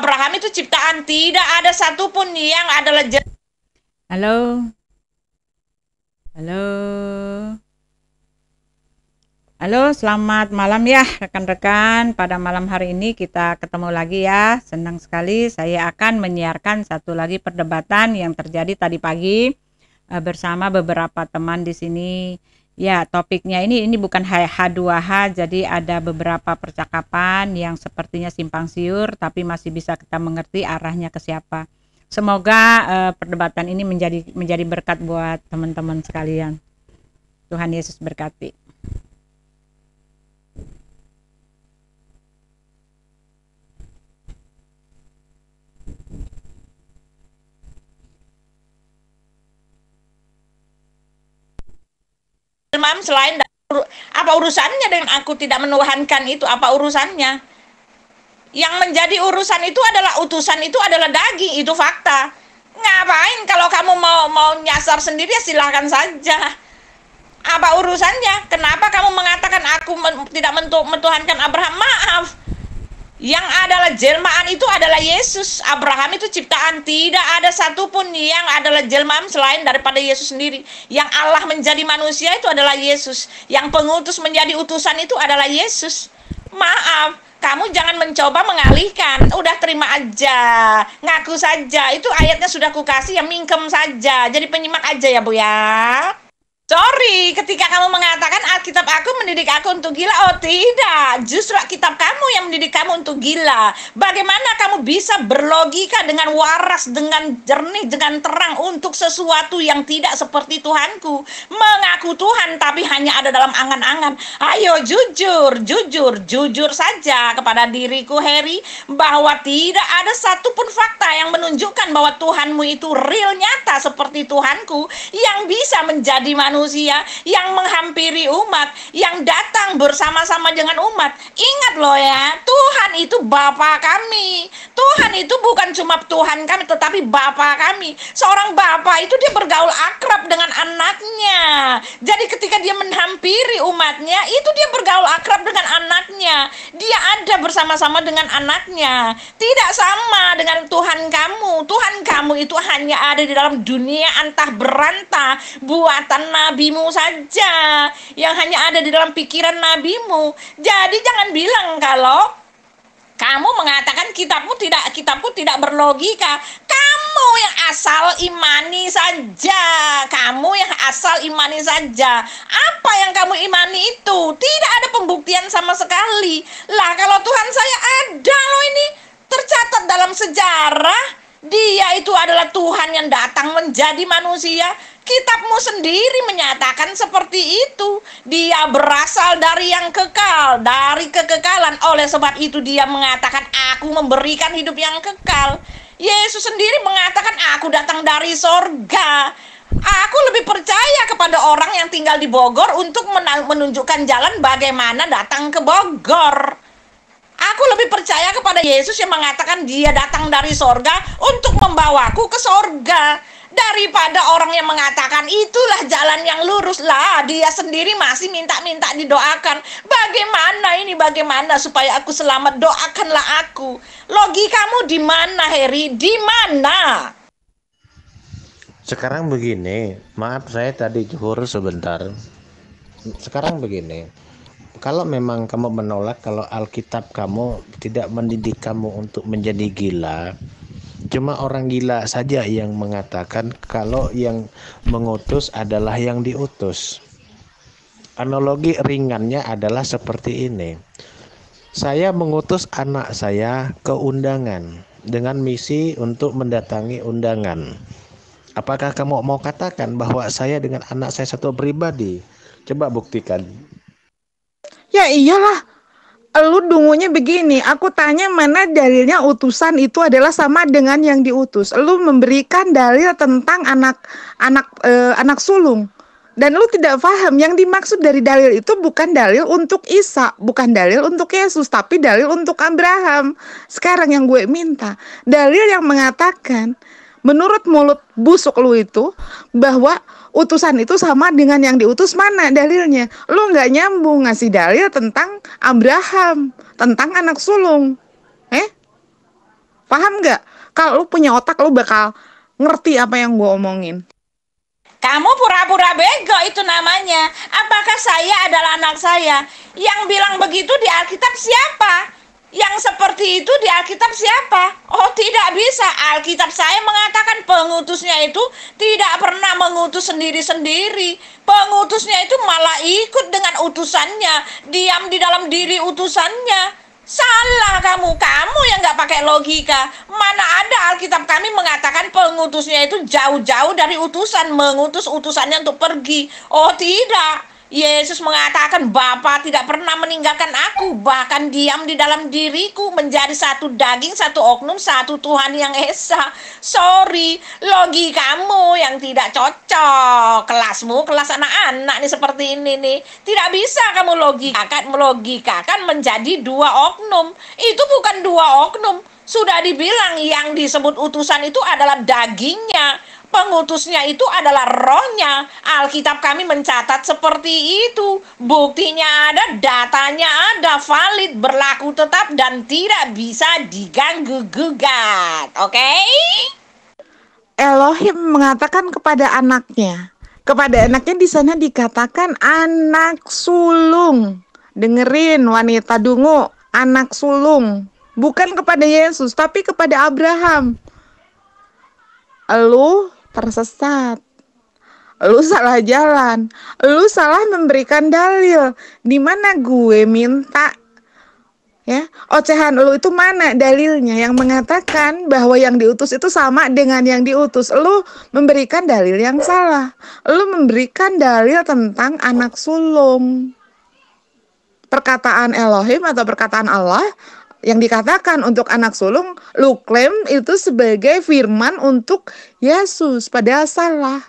Abraham itu ciptaan, tidak ada satupun yang adalah Halo, halo, halo, selamat malam ya rekan-rekan. Pada malam hari ini kita ketemu lagi ya. Senang sekali saya akan menyiarkan satu lagi perdebatan yang terjadi tadi pagi bersama beberapa teman di sini. Ya, topiknya ini bukan H2H, jadi ada beberapa percakapan yang sepertinya simpang siur, tapi masih bisa kita mengerti arahnya ke siapa. Semoga perdebatan ini menjadi berkat buat teman-teman sekalian. Tuhan Yesus berkati. Mam selain apa urusannya dengan aku tidak menuhankan itu? Apa urusannya? Yang menjadi urusan itu adalah utusan, itu adalah daging, itu fakta. Ngapain kalau kamu mau nyasar sendiri ya silakan saja. Apa urusannya? Kenapa kamu mengatakan aku tidak mentuhankan Abraham? Maaf. Yang adalah jelmaan itu adalah Yesus. Abraham itu ciptaan, tidak ada satupun yang adalah jelmaan selain daripada Yesus sendiri. Yang Allah menjadi manusia itu adalah Yesus. Yang pengutus menjadi utusan itu adalah Yesus. Maaf, kamu jangan mencoba mengalihkan. Udah terima aja, ngaku saja. Itu ayatnya sudah kukasih, ya mingkem saja. Jadi penyimak aja ya Bu ya. Sorry, ketika kamu mengatakan Alkitab aku mendidik aku untuk gila. Oh tidak, justru kitab kamu yang mendidik kamu untuk gila. Bagaimana kamu bisa berlogika dengan waras, dengan jernih, dengan terang untuk sesuatu yang tidak seperti Tuhanku. Mengaku Tuhan tapi hanya ada dalam angan-angan. Ayo jujur saja kepada diriku Harry, bahwa tidak ada satupun fakta yang menunjukkan bahwa Tuhanmu itu real nyata seperti Tuhanku yang bisa menjadi manusia, yang menghampiri umat, yang datang bersama-sama dengan umat. Ingat loh ya, Tuhan itu Bapa kami. Tuhan itu bukan cuma Tuhan kami, tetapi Bapa kami. Seorang Bapa itu dia bergaul akrab dengan anaknya. Jadi ketika dia menghampiri umatnya, itu dia bergaul akrab dengan anaknya. Dia ada bersama-sama dengan anaknya. Tidak sama dengan Tuhan kamu. Tuhan kamu itu hanya ada di dalam dunia antah berantah, buatan nabimu saja, yang hanya ada di dalam pikiran nabimu. Jadi jangan bilang kalau kamu mengatakan kitabku tidak berlogika. Kamu yang asal imani saja. Kamu yang asal imani saja. Apa yang kamu imani itu tidak ada pembuktian sama sekali. Lah kalau Tuhan saya ada loh, ini tercatat dalam sejarah. Dia itu adalah Tuhan yang datang menjadi manusia. Kitabmu sendiri menyatakan seperti itu. Dia berasal dari yang kekal, dari kekekalan. Oleh sebab itu dia mengatakan, aku memberikan hidup yang kekal. Yesus sendiri mengatakan, aku datang dari sorga. Aku lebih percaya kepada orang yang tinggal di Bogor untuk menunjukkan jalan bagaimana datang ke Bogor. Aku lebih percaya kepada Yesus yang mengatakan dia datang dari sorga untuk membawaku ke sorga, daripada orang yang mengatakan itulah jalan yang lurus. Lah, dia sendiri masih minta-minta didoakan. Bagaimana supaya aku selamat? Doakanlah aku. Logikamu di mana, Harry? Di mana? Sekarang begini, maaf saya tadi zuhur sebentar. Sekarang begini, kalau memang kamu menolak kalau Alkitab kamu tidak mendidik kamu untuk menjadi gila, cuma orang gila saja yang mengatakan kalau yang mengutus adalah yang diutus. Analogi ringannya adalah seperti ini. Saya mengutus anak saya ke undangan dengan misi untuk mendatangi undangan. Apakah kamu mau katakan bahwa saya dengan anak saya satu pribadi? Coba buktikan. Ya iyalah, lu dungunya begini, aku tanya mana dalilnya utusan itu adalah sama dengan yang diutus. Lu memberikan dalil tentang anak sulung. Dan lu tidak paham yang dimaksud dari dalil itu bukan dalil untuk Isa, bukan dalil untuk Yesus, tapi dalil untuk Abraham. Sekarang yang gue minta, dalil yang mengatakan menurut mulut busuk lu itu bahwa utusan itu sama dengan yang diutus, mana dalilnya? Lu nggak nyambung ngasih dalil tentang Abraham, tentang anak sulung. Paham nggak? Kalau lu punya otak, lu bakal ngerti apa yang gue omongin. Kamu pura-pura bego itu namanya. Apakah saya adalah anak saya? Yang bilang begitu di Alkitab siapa? Yang seperti itu di Alkitab siapa? Oh, tidak bisa. Alkitab saya mengatakan pengutusnya itu tidak pernah mengutus sendiri-sendiri. Pengutusnya itu malah ikut dengan utusannya, diam di dalam diri utusannya. Salah kamu yang nggak pakai logika. Mana ada Alkitab kami mengatakan pengutusnya itu jauh-jauh dari utusan, mengutus utusannya untuk pergi. Oh tidak. Yesus mengatakan Bapa tidak pernah meninggalkan aku, bahkan diam di dalam diriku, menjadi satu daging, satu oknum, satu Tuhan yang esa. Sorry, logikamu yang tidak cocok. Kelasmu kelas anak-anak nih seperti ini nih. Tidak bisa kamu logikakan menjadi dua oknum. Itu bukan dua oknum. Sudah dibilang yang disebut utusan itu adalah dagingnya. Pengutusnya itu adalah rohnya. Alkitab kami mencatat seperti itu. Buktinya ada, datanya ada, valid, berlaku tetap, dan tidak bisa diganggu-gugat. Oke? Elohim mengatakan kepada anaknya. Kepada anaknya di sana dikatakan anak sulung. Dengerin wanita dungu, anak sulung. Bukan kepada Yesus, tapi kepada Abraham. Lu tersesat, lu salah jalan, lu salah memberikan dalil. Di mana gue minta ya, ocehan lu itu mana dalilnya yang mengatakan bahwa yang diutus itu sama dengan yang diutus? Lu memberikan dalil yang salah. Lu memberikan dalil tentang anak sulung. Perkataan Elohim atau perkataan Allah yang dikatakan untuk anak sulung, lu klaim itu sebagai firman untuk Yesus, padahal salah.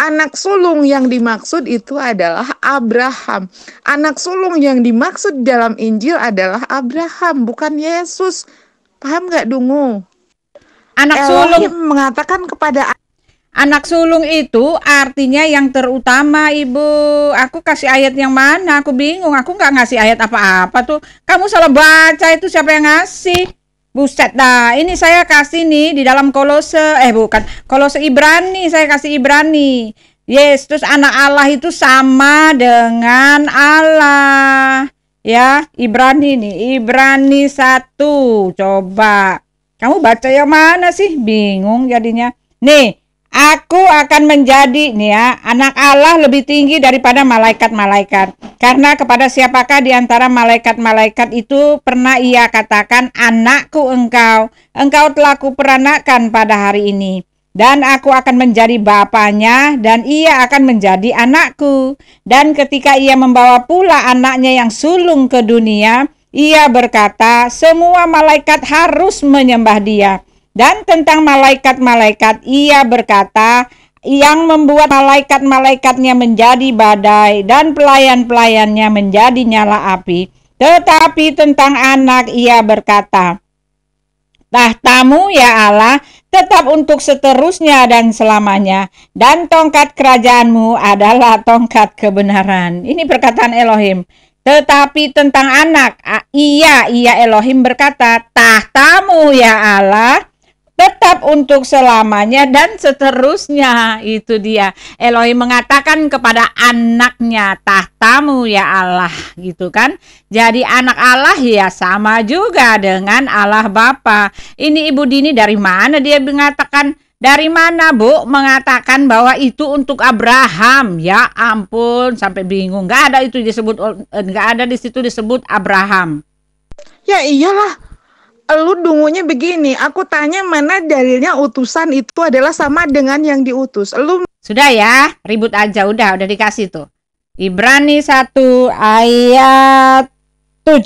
Anak sulung yang dimaksud itu adalah Abraham. Anak sulung yang dimaksud dalam Injil adalah Abraham, bukan Yesus. Paham gak, dungu? Anak Elohim sulung mengatakan kepada Anak sulung itu artinya yang terutama, Ibu. Aku kasih ayat yang mana? Aku bingung. Aku nggak ngasih ayat apa-apa tuh. Kamu salah baca, itu siapa yang ngasih? Buset dah. Ini saya kasih nih di dalam Kolose Ibrani. Saya kasih Ibrani. Yes, terus anak Allah itu sama dengan Allah. Ya, Ibrani nih. Ibrani 1. Coba. Kamu baca yang mana sih? Bingung jadinya. Nih. Aku akan menjadi nih ya, anak Allah lebih tinggi daripada malaikat-malaikat. Karena kepada siapakah di antara malaikat-malaikat itu pernah ia katakan, anakku engkau telah kuperanakan pada hari ini. Dan aku akan menjadi bapaknya dan ia akan menjadi anakku. Dan ketika ia membawa pula anaknya yang sulung ke dunia, ia berkata, semua malaikat harus menyembah dia. Dan tentang malaikat-malaikat ia berkata, yang membuat malaikat-malaikatnya menjadi badai dan pelayan-pelayannya menjadi nyala api. Tetapi tentang anak ia berkata, tahtamu ya Allah tetap untuk seterusnya dan selamanya, dan tongkat kerajaanmu adalah tongkat kebenaran. Ini perkataan Elohim. Tetapi tentang anak, ia Elohim berkata, tahtamu ya Allah tetap untuk selamanya dan seterusnya. Itu dia. Elohim mengatakan kepada anaknya, tahtamu ya Allah, gitu kan. Jadi anak Allah ya sama juga dengan Allah Bapa. Ini Ibu Dini dari mana dia mengatakan? Dari mana, Bu, mengatakan bahwa itu untuk Abraham? Ya ampun, sampai bingung. Nggak ada itu disebut, nggak ada di situ disebut Abraham. Ya iyalah. Lu dungunya begini, aku tanya mana dalilnya utusan itu adalah sama dengan yang diutus. Lu sudah ya, ribut aja, udah dikasih tuh. Ibrani 1 ayat 7.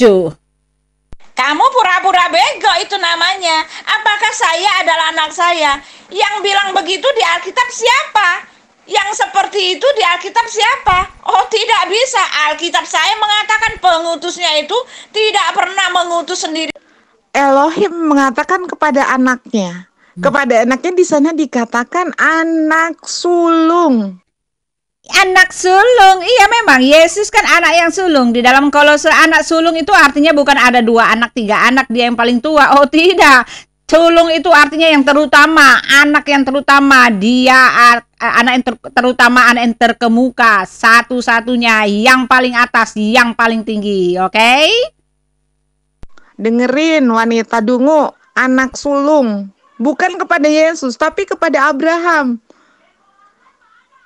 Kamu pura-pura bego itu namanya. Apakah saya adalah anak saya? Yang bilang begitu di Alkitab siapa? Yang seperti itu di Alkitab siapa? Oh tidak bisa. Alkitab saya mengatakan pengutusnya itu tidak pernah mengutus sendiri. Elohim mengatakan kepada anaknya. Kepada anaknya di sana dikatakan anak sulung. Anak sulung, iya memang Yesus kan anak yang sulung. Di dalam Kolose anak sulung itu artinya bukan ada 2 anak, 3 anak dia yang paling tua. Oh tidak, sulung itu artinya yang terutama, anak yang terutama. Dia anak yang terutama, anak yang terkemuka, satu-satunya, yang paling atas, yang paling tinggi. Oke? Dengerin wanita dungu, anak sulung. Bukan kepada Yesus, tapi kepada Abraham.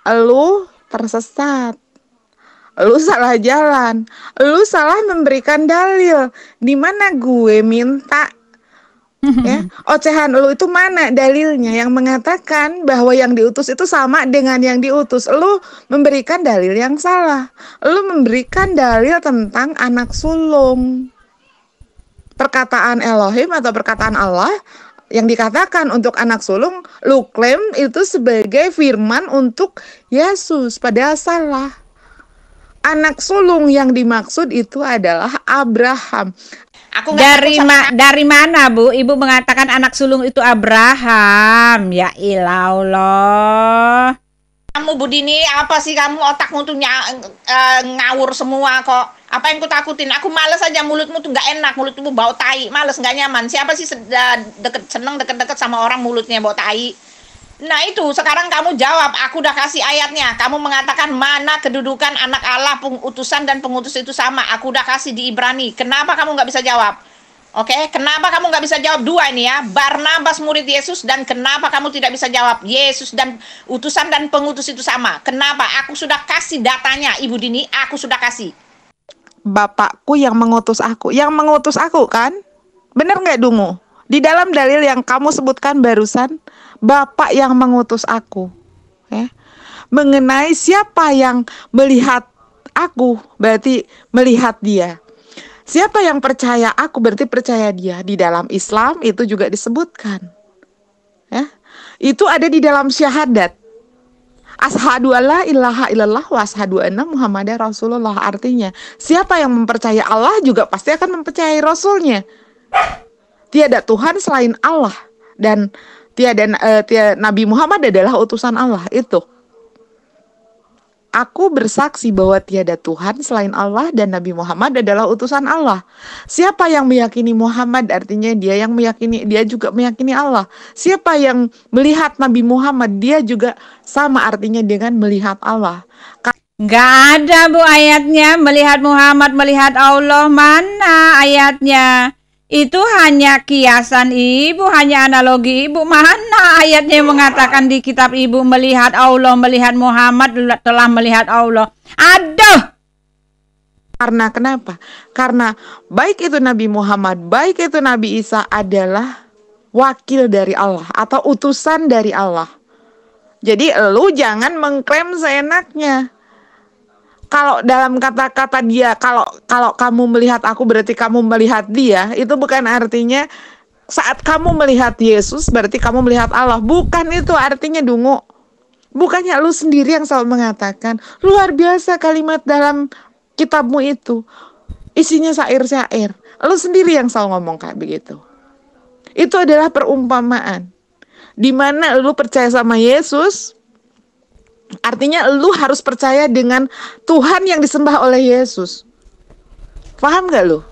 Lu tersesat. Lu salah jalan. Lu salah memberikan dalil. Di mana gue minta ya, ocehan lu itu mana dalilnya yang mengatakan bahwa yang diutus itu sama dengan yang diutus? Lu memberikan dalil yang salah. Lu memberikan dalil tentang anak sulung. Perkataan Elohim atau perkataan Allah yang dikatakan untuk anak sulung, lu klaim itu sebagai firman untuk Yesus, padahal salah. Anak sulung yang dimaksud itu adalah Abraham. Aku nggak tahu sama Dari mana, Bu? Ibu mengatakan anak sulung itu Abraham. Ya ilah Allah. kamu Budini, apa sih kamu otakmu tuh ngawur semua kok. Apa yang ku takutin? Aku males aja, mulutmu tuh nggak enak, mulutmu bau tai, males, nggak nyaman. Siapa sih seneng deket-deket sama orang mulutnya bau tai? Nah itu, sekarang kamu jawab, aku udah kasih ayatnya. Kamu mengatakan mana kedudukan anak Allah, utusan dan pengutus itu sama. Aku udah kasih di Ibrani. Kenapa kamu nggak bisa jawab? Oke, kenapa kamu nggak bisa jawab? 2 ini ya, Barnabas murid Yesus, dan kenapa kamu tidak bisa jawab Yesus dan utusan dan pengutus itu sama? Kenapa? Aku sudah kasih datanya, Ibu Dini, aku sudah kasih. Bapakku yang mengutus aku kan? Bener nggak Dungu? Di dalam dalil yang kamu sebutkan barusan, Bapak yang mengutus aku. Ya. Mengenai siapa yang melihat aku, berarti melihat dia. Siapa yang percaya aku, berarti percaya dia. Di dalam Islam itu juga disebutkan. Ya. Itu ada di dalam syahadat. Ashadu alla ilaha illallah wa ashadu anna Muhammadar Rasulullah. Artinya, siapa yang mempercayai Allah juga pasti akan mempercayai Rasulnya. Tiada Tuhan selain Allah. Dan tiada Nabi Muhammad adalah utusan Allah. Itu. Aku bersaksi bahwa tiada Tuhan selain Allah dan Nabi Muhammad adalah utusan Allah. Siapa yang meyakini Muhammad, artinya dia juga meyakini Allah. Siapa yang melihat Nabi Muhammad, dia juga sama artinya dengan melihat Allah. Nggak ada, Bu, ayatnya melihat Muhammad, melihat Allah. Mana ayatnya? Itu hanya kiasan Ibu, hanya analogi Ibu. Mana ayatnya yang mengatakan di kitab Ibu melihat Allah, melihat Muhammad, telah melihat Allah? Aduh! Karena kenapa? Karena baik itu Nabi Muhammad, baik itu Nabi Isa adalah wakil dari Allah atau utusan dari Allah. Jadi lu jangan mengklaim seenaknya. Kalau dalam kata-kata dia, kalau kamu melihat aku berarti kamu melihat dia, itu bukan artinya saat kamu melihat Yesus berarti kamu melihat Allah. Bukan itu artinya, Dungu. Bukannya lu sendiri yang selalu mengatakan, luar biasa kalimat dalam kitabmu itu. Isinya syair-syair. Lu sendiri yang selalu ngomong kayak begitu. Itu adalah perumpamaan. Di mana lu percaya sama Yesus, artinya lu harus percaya dengan Tuhan yang disembah oleh Yesus. Paham gak lu?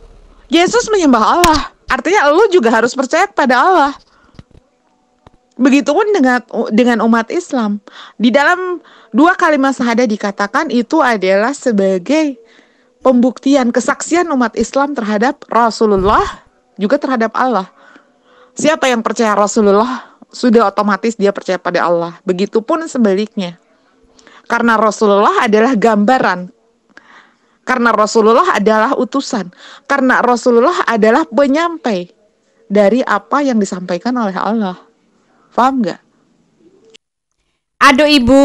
Yesus menyembah Allah. Artinya lu juga harus percaya kepada Allah. Begitupun dengan umat Islam. Di dalam 2 kalimat syahadat dikatakan itu adalah sebagai pembuktian kesaksian umat Islam terhadap Rasulullah, juga terhadap Allah. Siapa yang percaya Rasulullah, sudah otomatis dia percaya pada Allah. Begitupun sebaliknya. Karena Rasulullah adalah gambaran. Karena Rasulullah adalah utusan. Karena Rasulullah adalah penyampai dari apa yang disampaikan oleh Allah. Paham gak? Aduh Ibu,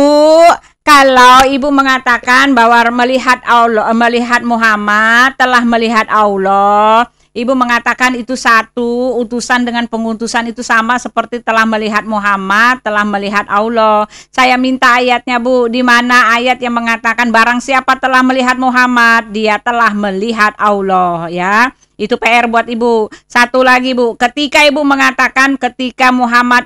kalau Ibu mengatakan bahwa melihat Allah, melihat Muhammad telah melihat Allah, Ibu mengatakan itu satu, utusan dengan pengutusan itu sama seperti telah melihat Muhammad, telah melihat Allah. Saya minta ayatnya, Bu. Di mana ayat yang mengatakan barang siapa telah melihat Muhammad, dia telah melihat Allah, ya. Itu PR buat Ibu. Satu lagi, Bu. Ketika Ibu mengatakan ketika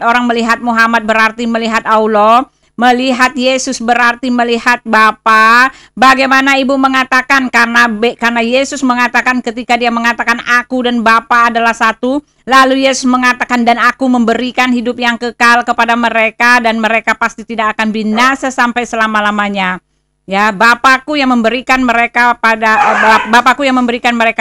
orang melihat Muhammad berarti melihat Allah, Melihat Yesus berarti melihat Bapa. Bagaimana Ibu mengatakan karena Yesus mengatakan ketika dia mengatakan aku dan Bapa adalah satu, lalu Yesus mengatakan dan aku memberikan hidup yang kekal kepada mereka dan mereka pasti tidak akan binasa sampai selama-lamanya. Ya, Bapakku yang memberikan mereka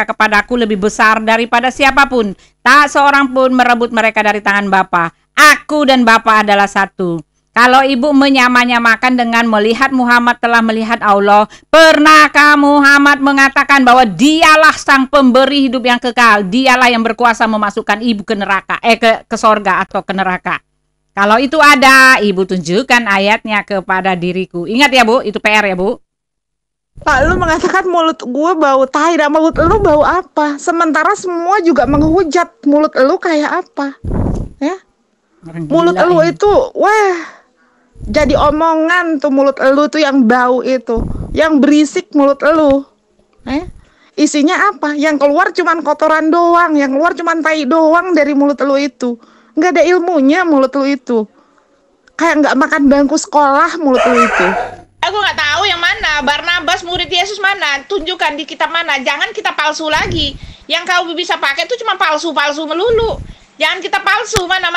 kepadaku lebih besar daripada siapapun. Tak seorang pun merebut mereka dari tangan Bapa. Aku dan Bapa adalah satu. Kalau Ibu menyamakan dengan melihat Muhammad telah melihat Allah, pernahkah Muhammad mengatakan bahwa dialah sang pemberi hidup yang kekal, dialah yang berkuasa memasukkan Ibu ke neraka, ke sorga atau ke neraka? Kalau itu ada, Ibu tunjukkan ayatnya kepada diriku. Ingat ya Bu, itu PR ya Bu. Pak, lu mengatakan mulut gue bau tai, dan mulut lu bau apa? Sementara semua juga menghujat mulut lu kayak apa? Ya? Mulut lu itu, wah, jadi omongan tuh mulut lu tuh yang bau itu, yang berisik mulut lu. Isinya apa? Yang keluar cuman kotoran doang, yang keluar cuman tai doang dari mulut lu itu. Nggak ada ilmunya mulut lu itu. Kayak nggak makan bangku sekolah mulut lu itu. Aku nggak tahu yang mana. Barnabas murid Yesus mana? Tunjukkan di kitab mana. Jangan kita palsu lagi. Yang kau bisa pakai itu cuma palsu-palsu melulu. Jangan kita palsu. Mana.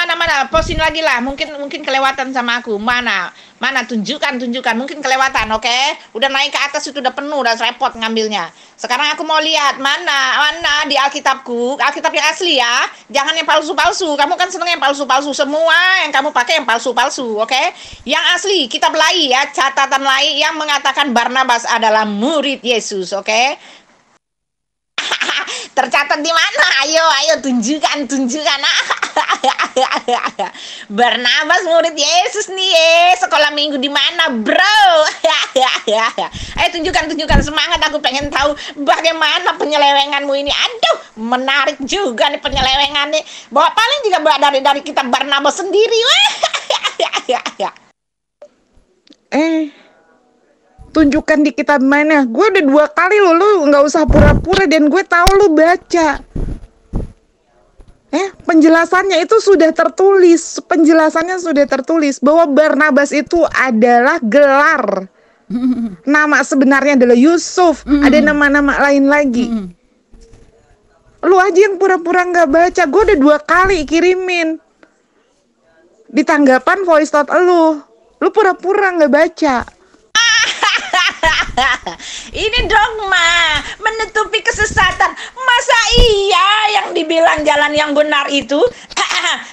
Posting lagi lah. Mungkin kelewatan sama aku. Mana tunjukkan. Mungkin kelewatan, oke? Udah naik ke atas itu udah penuh, udah repot ngambilnya. Sekarang aku mau lihat mana di Alkitabku, Alkitab yang asli ya. Jangan yang palsu-palsu. Kamu kan seneng yang palsu-palsu. Semua yang kamu pakai yang palsu-palsu, oke? Yang asli, kitab Lai ya, catatan Lai yang mengatakan Barnabas adalah murid Yesus, oke? Tercatat di mana? Ayo tunjukkan. Barnabas murid Yesus nih, sekolah minggu di mana, bro? Ayo tunjukkan, semangat, aku pengen tahu bagaimana penyelewenganmu ini. Aduh, menarik juga nih penyelewengannya. Bawa paling juga dari kitab Barnabas sendiri. Tunjukkan di kitab mana? Gue udah 2 kali lu nggak usah pura-pura, dan gue tahu lu baca. Penjelasannya itu sudah tertulis. Bahwa Barnabas itu adalah gelar. Nama sebenarnya adalah Yusuf. Ada nama-nama lain lagi. Lu aja yang pura-pura nggak baca. Gue udah 2 kali kirimin di tanggapan voice note lu pura-pura nggak baca. Ini dogma, menutupi kesesatan. Masa iya yang dibilang jalan yang benar itu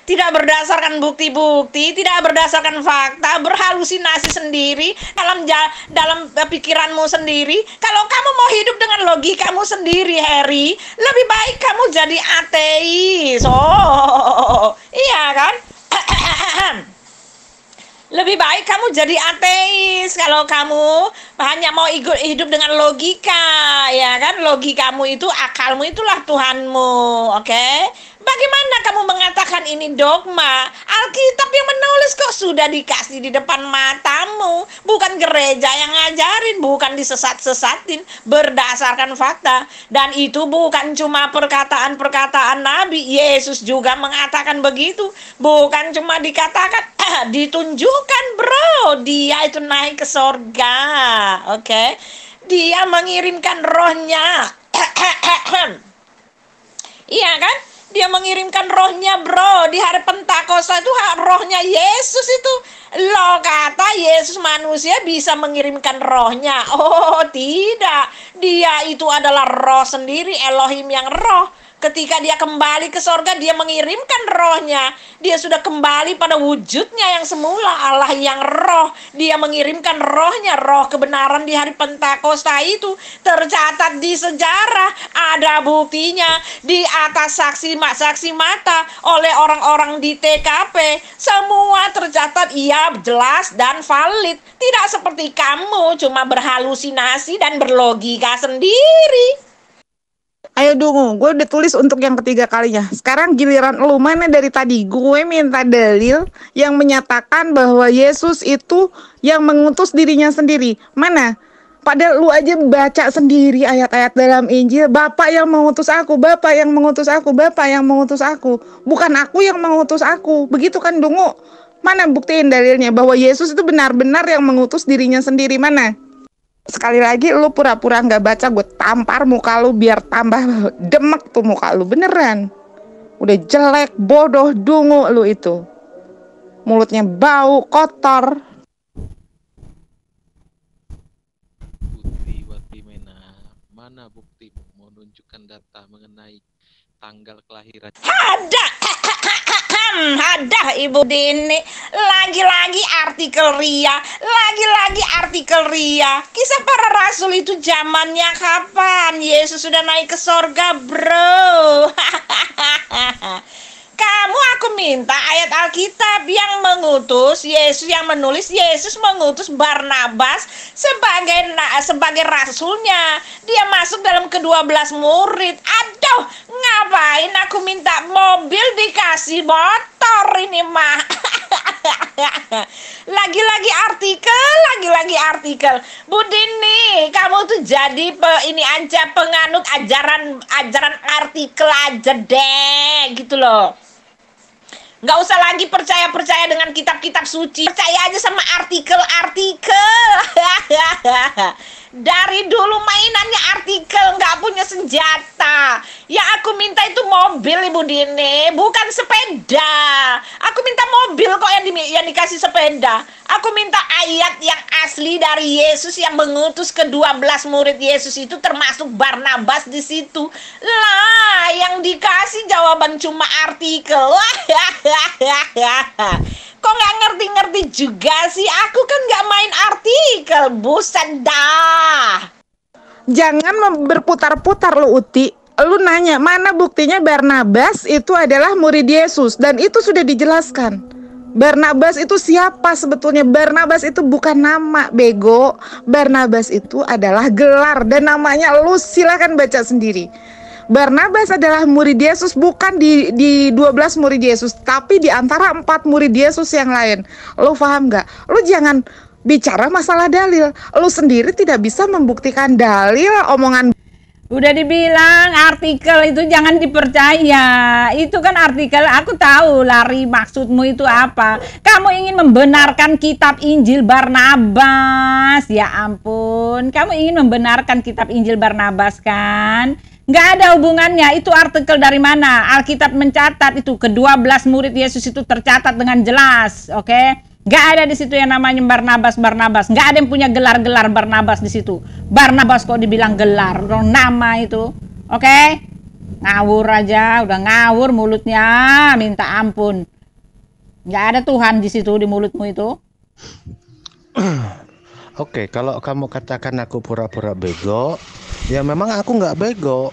tidak berdasarkan bukti-bukti, tidak berdasarkan fakta, berhalusinasi sendiri dalam pikiranmu sendiri? Kalau kamu mau hidup dengan logikamu sendiri, Harry, lebih baik kamu jadi ateis. Iya kan? Lebih baik kamu jadi ateis kalau kamu hanya mau hidup dengan logika, ya kan? Logikamu itu, akalmu itulah Tuhanmu, oke? Bagaimana kamu mengatakan ini dogma? Alkitab yang menulis kok sudah dikasih di depan matamu. Bukan gereja yang ngajarin, bukan disesat-sesatin, berdasarkan fakta. Dan itu bukan cuma perkataan-perkataan Nabi. Yesus juga mengatakan begitu. Bukan cuma dikatakan, ditunjukkan bro. Dia itu naik ke sorga, oke? Dia mengirimkan rohnya. Iya kan? Dia mengirimkan rohnya bro. Di hari Pentakosta itu rohnya Yesus itu. Lo kata Yesus manusia bisa mengirimkan rohnya. Oh tidak. Dia itu adalah roh sendiri, Elohim yang roh. Ketika dia kembali ke sorga, dia mengirimkan rohnya. Dia sudah kembali pada wujudnya yang semula, Allah yang roh. Dia mengirimkan rohnya, roh kebenaran di hari Pentakosta itu. Tercatat di sejarah, ada buktinya. Di atas saksi mata oleh orang-orang di TKP. Semua tercatat, iya jelas dan valid. Tidak seperti kamu, cuma berhalusinasi dan berlogika sendiri. Ayo dong, gue udah tulis untuk yang ketiga kalinya. Sekarang giliran lu, mana dari tadi gue minta dalil yang menyatakan bahwa Yesus itu yang mengutus dirinya sendiri. Mana? Padahal lu aja baca sendiri ayat-ayat dalam Injil. Bapak yang mengutus aku, Bapak yang mengutus aku, Bapak yang mengutus aku. Bukan aku yang mengutus aku. Begitu kan Dungu? Mana buktiin dalilnya bahwa Yesus itu benar-benar yang mengutus dirinya sendiri? Mana? Sekali lagi lu pura-pura nggak baca, gue tampar muka lu biar tambah demek tuh muka lu, beneran. Udah jelek, bodoh, dungu lu itu. Mulutnya bau, kotor. Putri Watimena, mana buktimu menunjukkan data mengenai tanggal kelahiran? Ada Ibu Dini, lagi-lagi artikel Ria. Kisah para rasul itu zamannya kapan? Yesus sudah naik ke sorga, bro. Aku minta ayat Alkitab yang mengutus Yesus, yang menulis Yesus mengutus Barnabas sebagai rasulnya. Dia masuk dalam ke-12 murid. Aduh, ngapain aku minta mobil dikasih motor ini mah. Lagi-lagi artikel. Bu Dini, kamu tuh jadi penganut ajaran artikel aja deh, gitu loh. Nggak usah lagi percaya dengan kitab-kitab suci. Percaya aja sama artikel. Dari dulu mainannya artikel, nggak punya senjata. Yang aku minta itu mobil, Ibu Dini, bukan sepeda. Aku minta mobil kok yang dikasih sepeda. Aku minta ayat yang asli dari Yesus yang mengutus ke-12 murid Yesus itu, termasuk Barnabas di situ. Lah, yang dikasih jawaban cuma artikel. Kok nggak ngerti-ngerti juga sih? Aku kan nggak main artikel, buset dah. Jangan berputar-putar lu, Uti. Lu nanya, mana buktinya Barnabas itu adalah murid Yesus? Dan itu sudah dijelaskan. Barnabas itu siapa sebetulnya? Barnabas itu bukan nama, bego. Barnabas itu adalah gelar. Dan namanya lu silakan baca sendiri. Barnabas adalah murid Yesus, bukan di 12 murid Yesus, tapi di antara 4 murid Yesus yang lain. Lu paham gak? Lu jangan bicara masalah dalil. Lu sendiri tidak bisa membuktikan dalil omongan. Udah dibilang artikel itu jangan dipercaya. Itu kan artikel, aku tahu Lari maksudmu itu apa. Kamu ingin membenarkan kitab Injil Barnabas. Ya ampun, kamu ingin membenarkan kitab Injil Barnabas kan? Nggak ada hubungannya. Itu artikel dari mana? Alkitab mencatat itu ke-12 murid Yesus itu tercatat dengan jelas, oke? Nggak ada di situ yang namanya Barnabas. Nggak ada yang punya gelar-gelar Barnabas di situ. Barnabas kok dibilang gelar, dong nama itu, oke? Ngawur aja, udah ngawur mulutnya, minta ampun. Nggak ada Tuhan di situ di mulutmu itu. Oke, kalau kamu katakan aku pura-pura bego, ya memang aku nggak bego,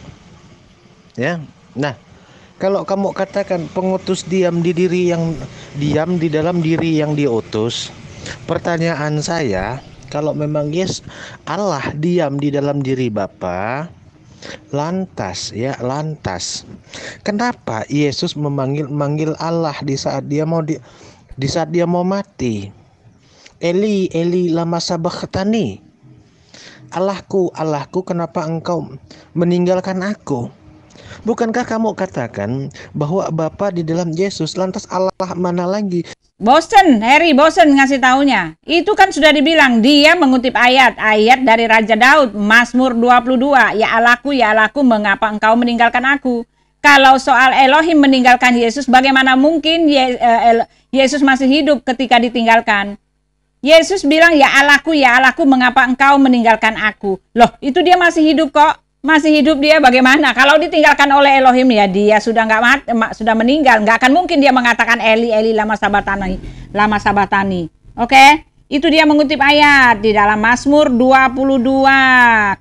ya. Nah, kalau kamu katakan pengutus diam di dalam diri yang diutus, pertanyaan saya, kalau memang Allah diam di dalam diri Bapa, lantas, kenapa Yesus memanggil Allah di saat dia mau mati? Eli, Eli, lama sabachthani. Allahku, Allahku, kenapa engkau meninggalkan aku? Bukankah kamu katakan bahwa Bapa di dalam Yesus, lantas Allah mana lagi? Bosen ngasih taunya. Itu kan sudah dibilang, dia mengutip ayat dari Raja Daud, Mazmur 22. Ya Allahku, mengapa engkau meninggalkan aku? Kalau soal Elohim meninggalkan Yesus, bagaimana mungkin Yesus masih hidup ketika ditinggalkan? Yesus bilang, ya Allahku, mengapa engkau meninggalkan aku? Loh, itu dia masih hidup kok. Masih hidup dia, bagaimana? Kalau ditinggalkan oleh Elohim, ya dia sudah sudah meninggal. Nggak akan mungkin dia mengatakan Eli, Eli, lama sabatani. Oke? Itu dia mengutip ayat di dalam Mazmur 22.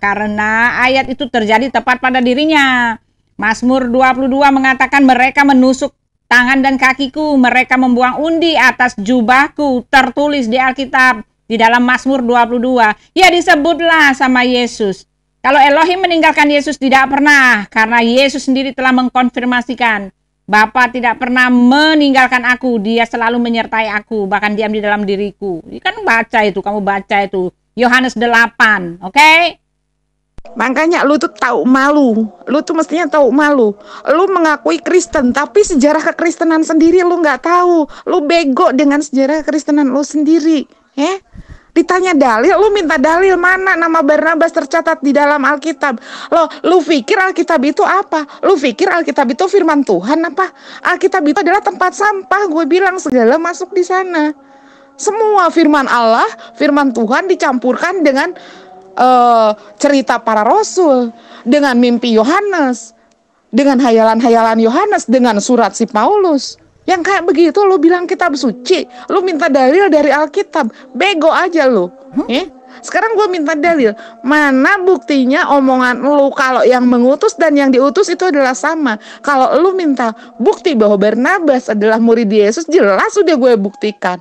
Karena ayat itu terjadi tepat pada dirinya. Mazmur 22 mengatakan mereka menusuk tangan dan kakiku, mereka membuang undi atas jubahku, tertulis di Alkitab di dalam Mazmur 22. Ya disebutlah sama Yesus. Kalau Elohim meninggalkan Yesus, tidak pernah, karena Yesus sendiri telah mengkonfirmasikan, Bapa tidak pernah meninggalkan aku, dia selalu menyertai aku, bahkan diam di dalam diriku. Kamu baca itu, Yohanes 8, oke? Makanya lu tuh tahu malu. Lu tuh mestinya tahu malu. Lu mengakui Kristen, tapi sejarah kekristenan sendiri lu nggak tahu. Lu bego dengan sejarah kekristenan lu sendiri. Ditanya dalil, lu minta dalil mana nama Barnabas tercatat di dalam Alkitab. Lu pikir Alkitab itu apa? Lu pikir Alkitab itu firman Tuhan apa? Alkitab itu adalah tempat sampah. Gue bilang segala masuk di sana. Semua firman Allah, firman Tuhan dicampurkan dengan cerita para rasul, dengan mimpi Yohanes, dengan hayalan-hayalan Yohanes, dengan surat si Paulus. Yang kayak begitu lu bilang kitab suci, lu minta dalil dari Alkitab, bego aja lu. Sekarang gue minta dalil, mana buktinya omongan lu kalau yang mengutus dan yang diutus itu adalah sama. Kalau lu minta bukti bahwa Barnabas adalah murid Yesus, jelas sudah gue buktikan.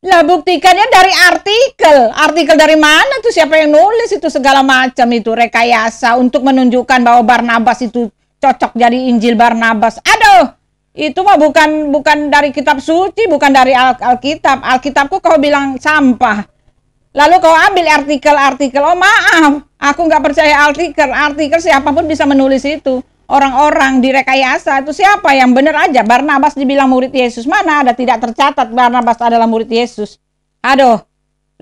Lah buktikannya dari artikel. Artikel dari mana tuh, siapa yang nulis itu segala macam itu rekayasa untuk menunjukkan bahwa Barnabas itu cocok jadi Injil Barnabas. Aduh, itu mah bukan dari kitab suci, bukan dari Alkitab. Alkitabku kau bilang sampah. Lalu kau ambil artikel-artikel. Oh maaf, aku nggak percaya artikel. Artikel siapapun bisa menulis itu. Orang-orang direkayasa itu siapa yang benar aja. Barnabas dibilang murid Yesus. Mana ada tidak tercatat Barnabas adalah murid Yesus. Aduh.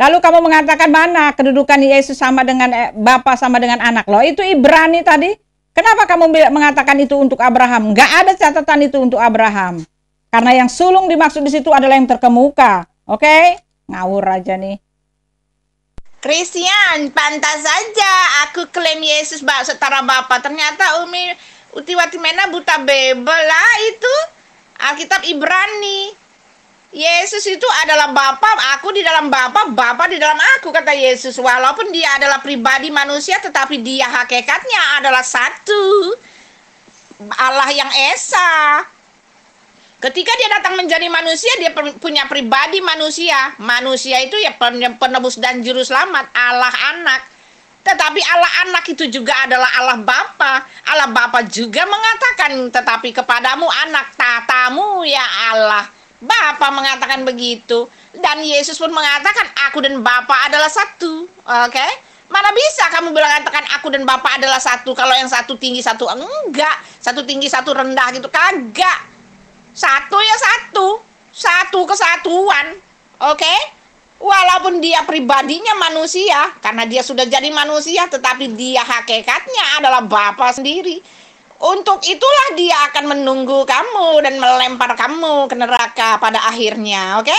Lalu kamu mengatakan mana kedudukan Yesus sama dengan Bapa sama dengan anak. Loh itu Ibrani tadi. Kenapa kamu mengatakan itu untuk Abraham? Nggak ada catatan itu untuk Abraham. Karena yang sulung dimaksud di situ adalah yang terkemuka. Oke? Ngawur aja nih. Christian, pantas saja aku klaim Yesus setara Bapa. Ternyata Umi Utiwati Mena buta bebel lah itu. Alkitab Ibrani. Yesus itu adalah Bapa, aku di dalam Bapa, Bapa di dalam aku, kata Yesus. Walaupun dia adalah pribadi manusia, tetapi dia hakikatnya adalah satu. Allah yang Esa. Ketika dia datang menjadi manusia, dia punya pribadi manusia. Manusia itu ya penebus dan juru selamat, Allah anak. Tetapi Allah anak itu juga adalah Allah Bapa. Allah Bapa juga mengatakan, tetapi kepadamu anak tatamu ya Allah. Bapa mengatakan begitu. Dan Yesus pun mengatakan, aku dan Bapa adalah satu. Oke? Mana bisa kamu bilang katakan aku dan Bapa adalah satu, kalau yang satu tinggi satu enggak, satu tinggi satu rendah gitu, kagak. Satu ya satu, satu kesatuan. Oke? Walaupun dia pribadinya manusia, karena dia sudah jadi manusia, tetapi dia hakikatnya adalah Bapa sendiri. Untuk itulah dia akan menunggu kamu dan melempar kamu ke neraka pada akhirnya, oke?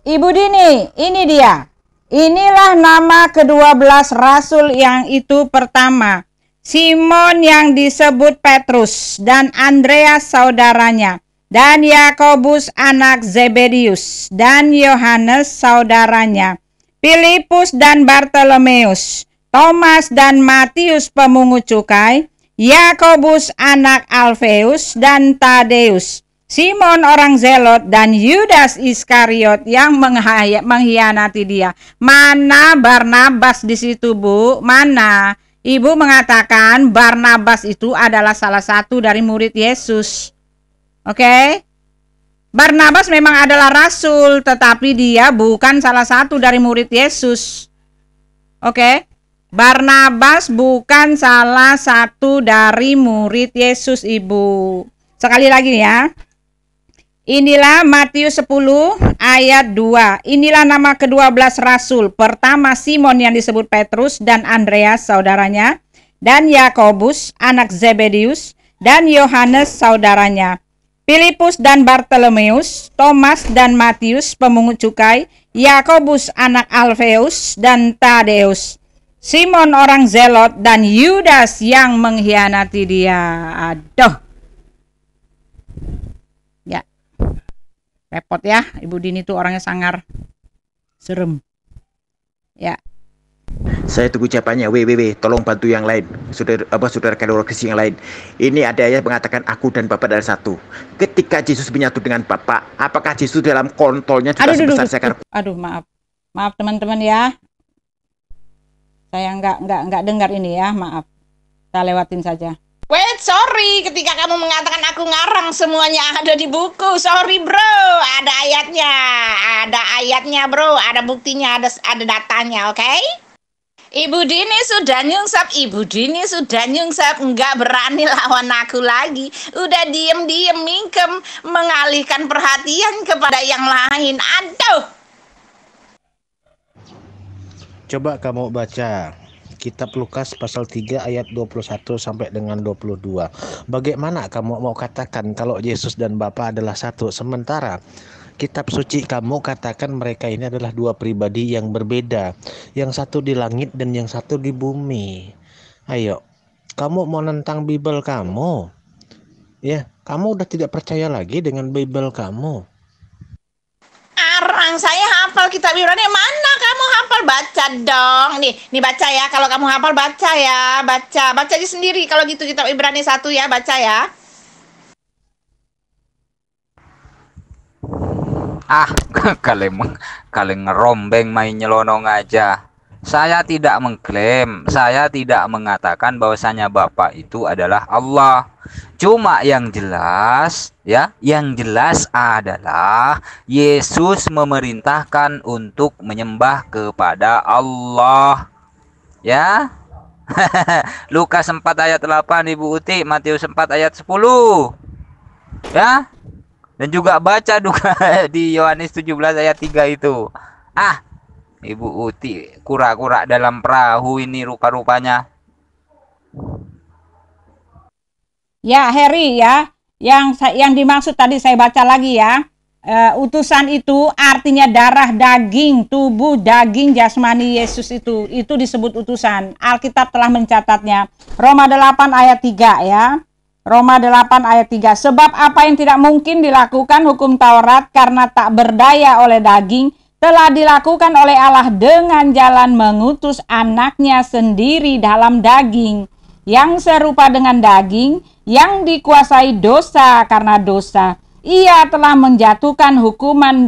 Ibu Dini, ini dia. Inilah nama ke-12 rasul yang itu pertama. Simon yang disebut Petrus dan Andreas saudaranya. Dan Yakobus anak Zebedius dan Yohanes saudaranya. Filipus dan Bartolomeus. Thomas dan Matius pemungut cukai. Yakobus anak Alfeus dan Tadeus, Simon orang Zelot dan Yudas Iskariot yang mengkhianati dia. Mana Barnabas di situ, Bu? Mana? Ibu mengatakan Barnabas itu adalah salah satu dari murid Yesus. Oke? Barnabas memang adalah rasul, tetapi dia bukan salah satu dari murid Yesus. Oke? Barnabas bukan salah satu dari murid Yesus, Ibu. Sekali lagi ya. Inilah Matius 10 ayat 2. Inilah nama ke-12 rasul. Pertama Simon yang disebut Petrus dan Andreas saudaranya. Dan Yakobus anak Zebedius dan Yohanes saudaranya. Filipus dan Bartolomeus, Thomas dan Matius pemungut cukai. Yakobus anak Alfeus dan Tadeus. Simon orang Zelot dan Yudas yang mengkhianati dia. Aduh. Ya. Repot ya, Ibu Dini tuh orangnya sangar. Serem. Ya. Saya tunggu jawabannya. WWW, tolong bantu yang lain. Saudara kalorisi yang lain. Ini ada ayat mengatakan aku dan Bapak adalah satu. Ketika Yesus menyatu dengan Bapak, apakah Yesus dalam kontolnya juga sebesar seekor? Aduh, maaf. Maaf teman-teman ya. Saya nggak dengar ini ya, maaf. Saya lewatin saja. Wait, sorry, ketika kamu mengatakan aku ngarang, semuanya ada di buku. Sorry bro, ada ayatnya bro, ada buktinya, ada datanya, oke? Ibu Dini sudah nyungsap, Ibu Dini sudah nyungsap, nggak berani lawan aku lagi. Udah diem-diem mingkem, mengalihkan perhatian kepada yang lain. Aduh. Coba kamu baca Kitab Lukas pasal 3 ayat 21 sampai dengan 22. Bagaimana kamu mau katakan kalau Yesus dan Bapa adalah satu, sementara kitab suci kamu katakan mereka ini adalah dua pribadi yang berbeda, yang satu di langit dan yang satu di bumi. Ayo, kamu mau nentang Bible kamu? Ya, kamu udah tidak percaya lagi dengan Bible kamu. Arang, saya hafal kitab Ibrani. Mana kamu hafal? Baca dong. Nih baca ya. Kalau kamu hafal baca ya. Baca aja sendiri. Kalau gitu kitab Ibrani 1 ya, baca ya. Kalian ngerombeng main nyelonong aja. Saya tidak mengklaim, saya tidak mengatakan bahwasanya Bapa itu adalah Allah. Cuma yang jelas adalah Yesus memerintahkan untuk menyembah kepada Allah. Ya. Lukas 4 ayat 8 Ibu Uti, Matius 4 ayat 10. Ya. Dan juga baca di Yohanes 17 ayat 3 itu. Ibu Uti kura-kura dalam perahu ini rupa-rupanya. Ya, Heri ya. Yang dimaksud tadi saya baca lagi ya. Utusan itu artinya darah, daging, tubuh, daging jasmani Yesus itu disebut utusan. Alkitab telah mencatatnya. Roma 8 ayat 3 ya. Roma 8 ayat 3. Sebab apa yang tidak mungkin dilakukan hukum Taurat karena tak berdaya oleh daging, telah dilakukan oleh Allah dengan jalan mengutus anaknya sendiri dalam daging, yang serupa dengan daging, yang dikuasai dosa karena dosa. Ia telah menjatuhkan hukuman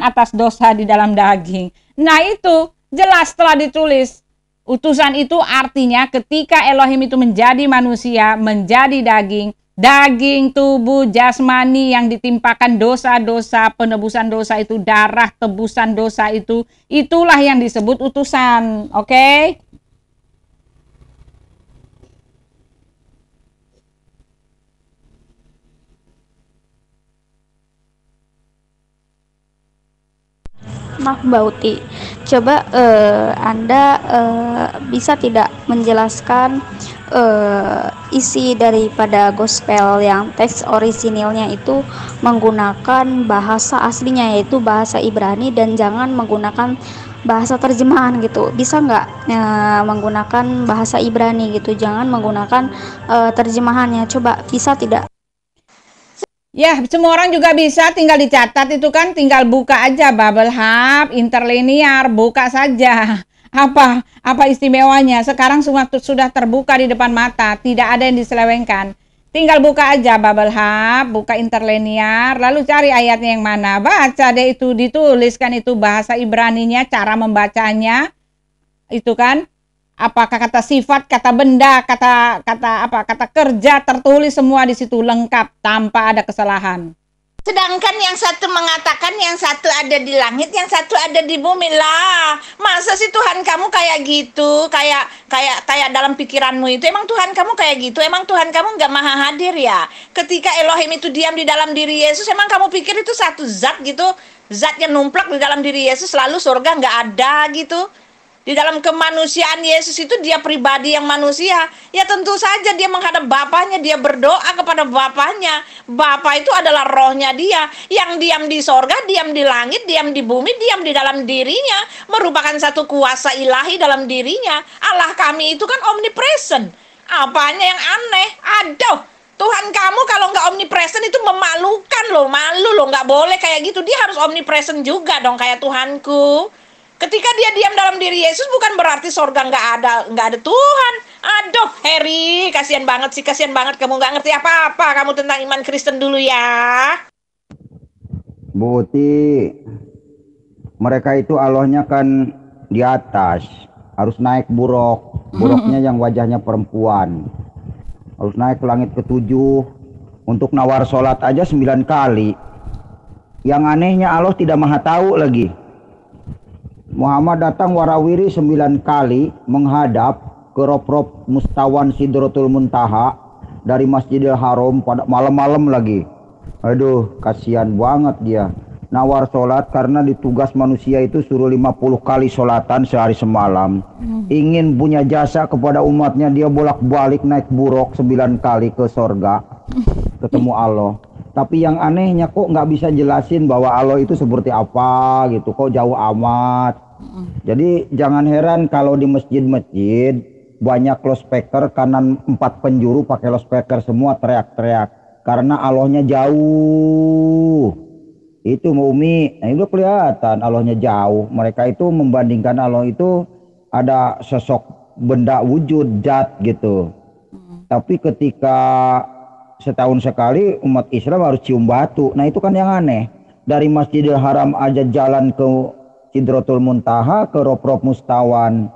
atas dosa di dalam daging. Nah itu jelas telah ditulis. Utusan itu artinya ketika Elohim itu menjadi manusia, menjadi daging, tubuh, jasmani yang ditimpakan dosa-dosa, penebusan dosa itu, darah tebusan dosa itu, itulah yang disebut utusan. Oke? Maaf Mbak Uti, coba Anda bisa tidak menjelaskan isi daripada gospel yang teks orisinilnya itu menggunakan bahasa aslinya yaitu bahasa Ibrani dan jangan menggunakan bahasa terjemahan gitu. Bisa nggak menggunakan bahasa Ibrani gitu, jangan menggunakan terjemahannya, coba bisa tidak? Ya, semua orang juga bisa, tinggal dicatat itu kan, tinggal buka aja Bible Hub, interlinear, buka saja. Apa istimewanya? Sekarang sudah terbuka di depan mata, tidak ada yang diselewengkan. Tinggal buka aja Bible Hub, buka interlinear, lalu cari ayatnya yang mana. Baca deh itu, dituliskan itu bahasa Ibraninya, cara membacanya. Itu kan, apakah kata sifat, kata benda, kata kerja, tertulis semua di situ lengkap tanpa ada kesalahan. Sedangkan yang satu mengatakan yang satu ada di langit, yang satu ada di bumi. Lah, masa sih Tuhan kamu kayak gitu? Kayak dalam pikiranmu itu emang Tuhan kamu kayak gitu? Emang Tuhan kamu nggak maha hadir ya? Ketika Elohim itu diam di dalam diri Yesus, emang kamu pikir itu satu zat gitu? Zat yang numplak di dalam diri Yesus, lalu surga nggak ada gitu? Di dalam kemanusiaan Yesus itu dia pribadi yang manusia. Ya tentu saja dia menghadap Bapaknya, dia berdoa kepada Bapaknya. Bapa itu adalah rohnya dia. Yang diam di sorga, diam di langit, diam di bumi, diam di dalam dirinya. Merupakan satu kuasa ilahi dalam dirinya. Allah kami itu kan omnipresent. Apanya yang aneh? Aduh, Tuhan kamu kalau nggak omnipresent itu memalukan loh. Malu loh, nggak boleh kayak gitu. Dia harus omnipresent juga dong kayak Tuhanku. Ketika dia diam dalam diri Yesus bukan berarti sorga nggak ada Tuhan. Aduh, Heri, kasihan banget kamu nggak ngerti apa-apa kamu tentang iman Kristen dulu ya. Bu Uti, mereka itu Allahnya kan di atas, harus naik buruknya yang wajahnya perempuan, harus naik ke langit ke-7 untuk nawar sholat aja 9 kali. Yang anehnya Allah tidak maha tahu lagi. Muhammad datang warawiri 9 kali menghadap ke Rob Mustawan Sidratul Muntaha dari Masjidil Haram pada malam-malam lagi. Aduh, kasihan banget dia. Nawar sholat karena ditugas manusia itu suruh 50 kali sholatan sehari semalam. Ingin punya jasa kepada umatnya, dia bolak-balik naik buruk 9 kali ke sorga ketemu Allah. Tapi yang anehnya kok nggak bisa jelasin bahwa Allah itu seperti apa gitu, kok jauh amat. Jadi jangan heran kalau di masjid-masjid banyak loudspeaker kanan 4 penjuru pakai loudspeaker semua teriak-teriak karena Allahnya jauh. Itu Umi, nah itu kelihatan Allahnya jauh. Mereka itu membandingkan Allah itu ada sosok benda wujud zat gitu. Tapi ketika setahun sekali umat Islam harus cium batu. Nah itu kan yang aneh. Dari Masjidil Haram aja jalan ke Sidratul Muntaha, ke Rob Mustawan.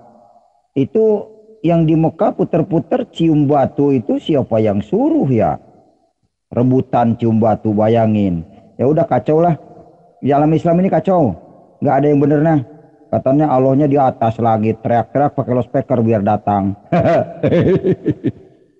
Itu yang di Mekah puter-puter cium batu itu siapa yang suruh ya? Rebutan cium batu, bayangin. Ya udah kacau lah. Di alam Islam ini kacau. Nggak ada yang bener nah. Katanya Allahnya di atas langit. Teriak-teriak pakai loudspeaker biar datang.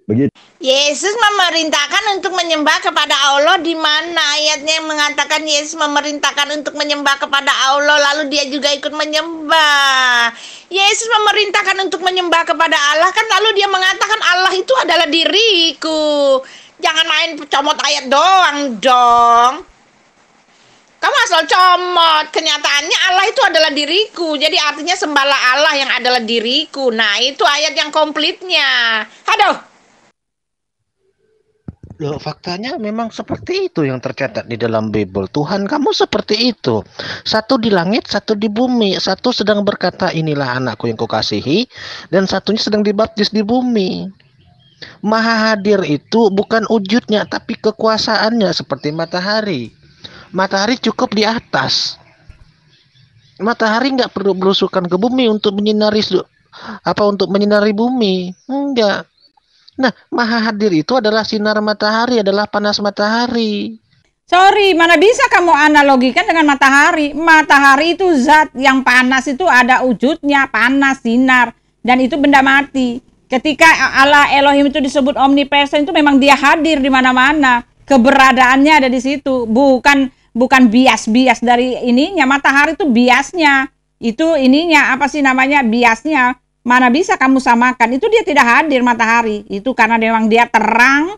Begitu. Yesus memerintahkan untuk menyembah kepada Allah. Di mana ayatnya yang mengatakan Yesus memerintahkan untuk menyembah kepada Allah lalu dia juga ikut menyembah? Yesus memerintahkan untuk menyembah kepada Allah kan, lalu dia mengatakan Allah itu adalah diriku. Jangan main comot ayat doang dong. Kamu asal comot. Kenyataannya Allah itu adalah diriku. Jadi artinya sembahlah Allah yang adalah diriku. Nah itu ayat yang komplitnya. Aduh. Loh, faktanya memang seperti itu yang tercatat di dalam Bible. Tuhan kamu seperti itu. Satu di langit, satu di bumi. Satu sedang berkata, inilah anakku yang kukasihi. Dan satunya sedang dibaptis di bumi. Maha hadir itu bukan wujudnya, tapi kekuasaannya seperti matahari. Matahari cukup di atas. Matahari nggak perlu belusukan ke bumi untuk menyinari bumi. Enggak. Nah, maha hadir itu adalah sinar matahari, adalah panas matahari. Sorry, mana bisa kamu analogikan dengan matahari? Matahari itu zat yang panas, itu ada wujudnya, panas, sinar, dan itu benda mati. Ketika Allah Elohim itu disebut omnipresent, itu memang dia hadir di mana-mana. Keberadaannya ada di situ, bukan bias dari ininya. Matahari itu biasnya, itu ininya apa sih namanya, biasnya. Mana bisa kamu samakan? Itu dia tidak hadir matahari. Itu karena memang dia terang,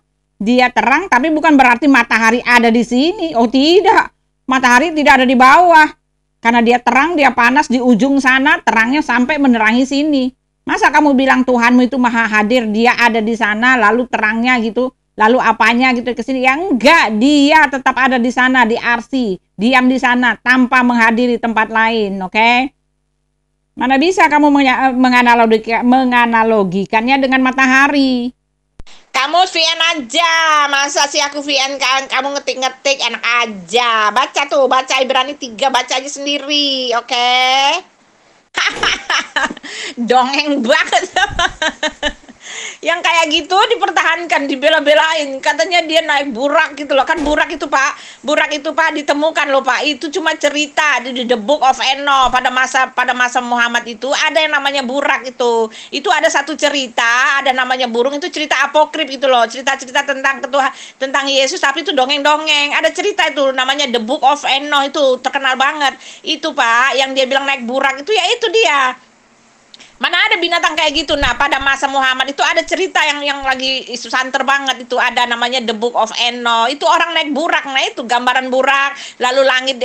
tapi bukan berarti matahari ada di sini. Oh tidak, matahari tidak ada di bawah. Karena dia terang, dia panas di ujung sana, terangnya sampai menerangi sini. Masa kamu bilang Tuhanmu itu maha hadir, dia ada di sana, lalu terangnya gitu, lalu apanya gitu ke sini? Ya enggak, dia tetap ada di sana, di arsi, diam di sana tanpa menghadiri tempat lain, oke? Mana bisa kamu menganalogikannya dengan matahari? Kamu VN aja, masa sih aku VN kamu ngetik-ngetik, enak aja. Baca tuh, baca Ibrani 3, baca aja sendiri, oke? Dongeng banget. Yang kayak gitu dipertahankan, dibela-belain, katanya dia naik burak gitu loh. Kan burak itu pak ditemukan loh pak, itu cuma cerita di The Book of Enoch. Pada masa Muhammad itu ada yang namanya burak, itu ada satu cerita, ada namanya burung, itu cerita apokrif gitu loh, cerita-cerita tentang Yesus, tapi itu dongeng-dongeng. Ada cerita itu namanya The Book of Enoch, itu terkenal banget itu pak, yang dia bilang naik burak itu, ya itu dia. Mana ada binatang kayak gitu. Nah pada masa Muhammad itu ada cerita yang lagi santer banget, itu ada namanya The Book of Enoch. Itu orang naik burak. Nah itu gambaran burak, lalu langit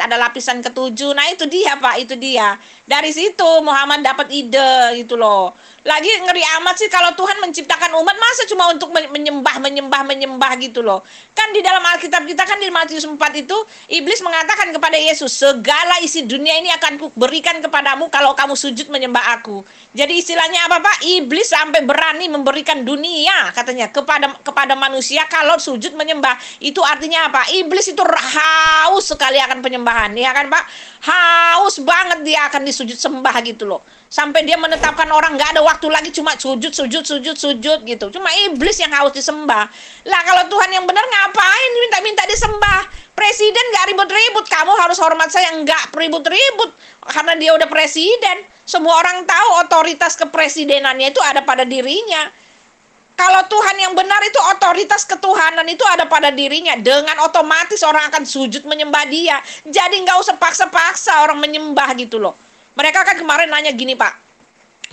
ada lapisan ketujuh. Nah itu dia pak, itu dia. Dari situ Muhammad dapat ide gitu loh. Lagi ngeri amat sih kalau Tuhan menciptakan umat masa cuma untuk menyembah gitu loh. Kan di dalam Alkitab kita kan di Matius 4 itu iblis mengatakan kepada Yesus, segala isi dunia ini akan kuberikan kepadamu kalau kamu sujud menyembah aku. Jadi istilahnya apa pak? Iblis sampai berani memberikan dunia katanya kepada manusia kalau sujud menyembah. Itu artinya apa? Iblis itu haus sekali akan penyembahan, ya kan pak? Haus banget dia akan disujud sembah gitu loh. Sampai dia menetapkan orang nggak ada waktu lagi, cuma sujud gitu. Cuma iblis yang harus disembah. Lah kalau Tuhan yang benar ngapain minta disembah? Presiden nggak nggak ribut-ribut. Kamu harus hormat saya, nggak ribut-ribut. Karena dia udah presiden. Semua orang tahu otoritas kepresidenannya itu ada pada dirinya. Kalau Tuhan yang benar itu otoritas ketuhanan itu ada pada dirinya. Dengan otomatis orang akan sujud menyembah dia. Jadi nggak usah paksa-paksa orang menyembah gitu loh. Mereka kan kemarin nanya gini, Pak.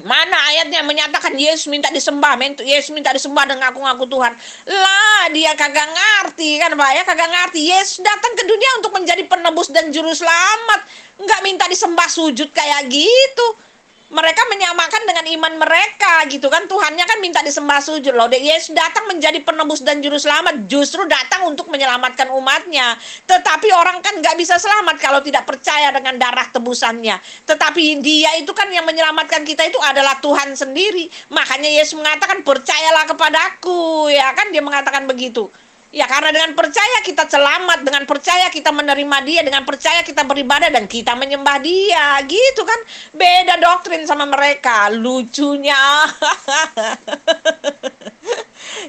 Mana ayatnya menyatakan Yesus minta disembah, Yesus minta disembah dan ngaku-ngaku Tuhan. Lah, dia kagak ngerti kan, Pak ya, kagak ngerti. Yesus datang ke dunia untuk menjadi penebus dan juru selamat. Nggak minta disembah sujud kayak gitu. Mereka menyamakan dengan iman mereka gitu kan. Tuhannya kan minta disembah sujud loh. Yesus datang menjadi penebus dan juru selamat, justru datang untuk menyelamatkan umatnya. Tetapi orang kan nggak bisa selamat kalau tidak percaya dengan darah tebusannya. Tetapi dia itu kan yang menyelamatkan kita itu adalah Tuhan sendiri. Makanya Yesus mengatakan percayalah kepadaku, ya kan, dia mengatakan begitu. Ya karena dengan percaya kita selamat, dengan percaya kita menerima dia, dengan percaya kita beribadah dan kita menyembah dia, gitu kan. Beda doktrin sama mereka, lucunya.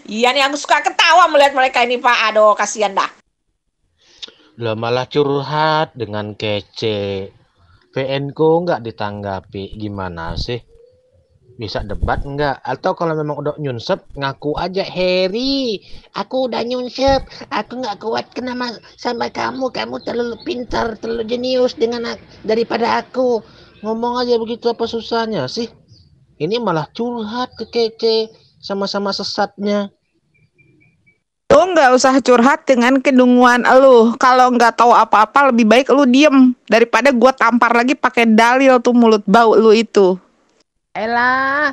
Iya nih, aku suka ketawa melihat mereka ini, Pak. Aduh, kasihan dah. Lah malah curhat dengan kece. PN ku nggak ditanggapi, gimana sih? Bisa debat nggak? Atau kalau memang udah nyunsep, ngaku aja, Harry, aku udah nyunsep, aku nggak kuat kena sama kamu terlalu pintar, terlalu jenius daripada aku. Ngomong aja begitu, apa susahnya sih? Ini malah curhat ke kece, sama-sama sesatnya. Lu nggak usah curhat dengan kedunguan lu. Kalau nggak tahu apa-apa lebih baik lu diem daripada gua tampar lagi pakai dalil tuh mulut bau lu itu. Elah,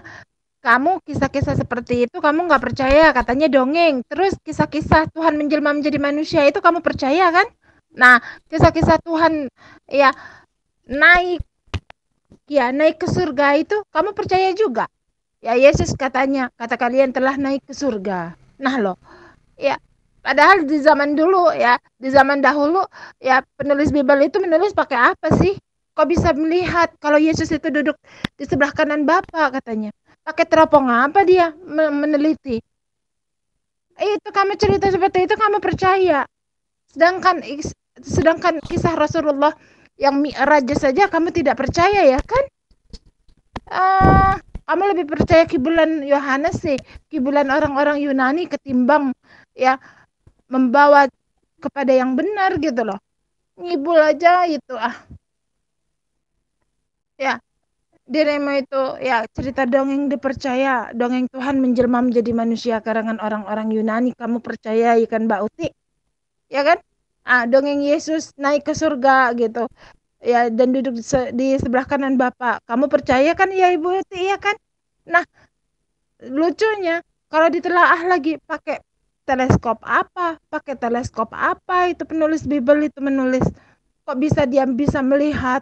kamu kisah-kisah seperti itu kamu nggak percaya, katanya dongeng. Terus kisah-kisah Tuhan menjelma menjadi manusia itu kamu percaya kan? Nah, kisah-kisah Tuhan ya naik ke surga itu kamu percaya juga? Ya Yesus katanya, kata kalian telah naik ke surga. Nah loh, ya padahal di zaman dulu ya, di zaman dahulu ya penulis Bible itu menulis pakai apa sih? Kok bisa melihat kalau Yesus itu duduk di sebelah kanan Bapa katanya? Pakai teropong apa dia meneliti? Itu kamu cerita seperti itu kamu percaya. Sedangkan kisah Rasulullah yang Mi'raj saja kamu tidak percaya ya kan? Kamu lebih percaya kibulan Yohanes sih, kibulan orang-orang Yunani ketimbang ya membawa kepada yang benar gitu loh. Ngibul aja itu ya Diremo itu ya cerita dongeng dipercaya, dongeng Tuhan menjelma menjadi manusia karangan orang-orang Yunani kamu percaya ikan Mbak Uti ya kan? Dongeng Yesus naik ke surga gitu ya dan duduk di sebelah kanan Bapa kamu percaya kan ya Ibu Uti ya kan? Nah lucunya kalau ditelaah lagi pakai teleskop apa itu penulis Bible itu menulis, kok dia bisa melihat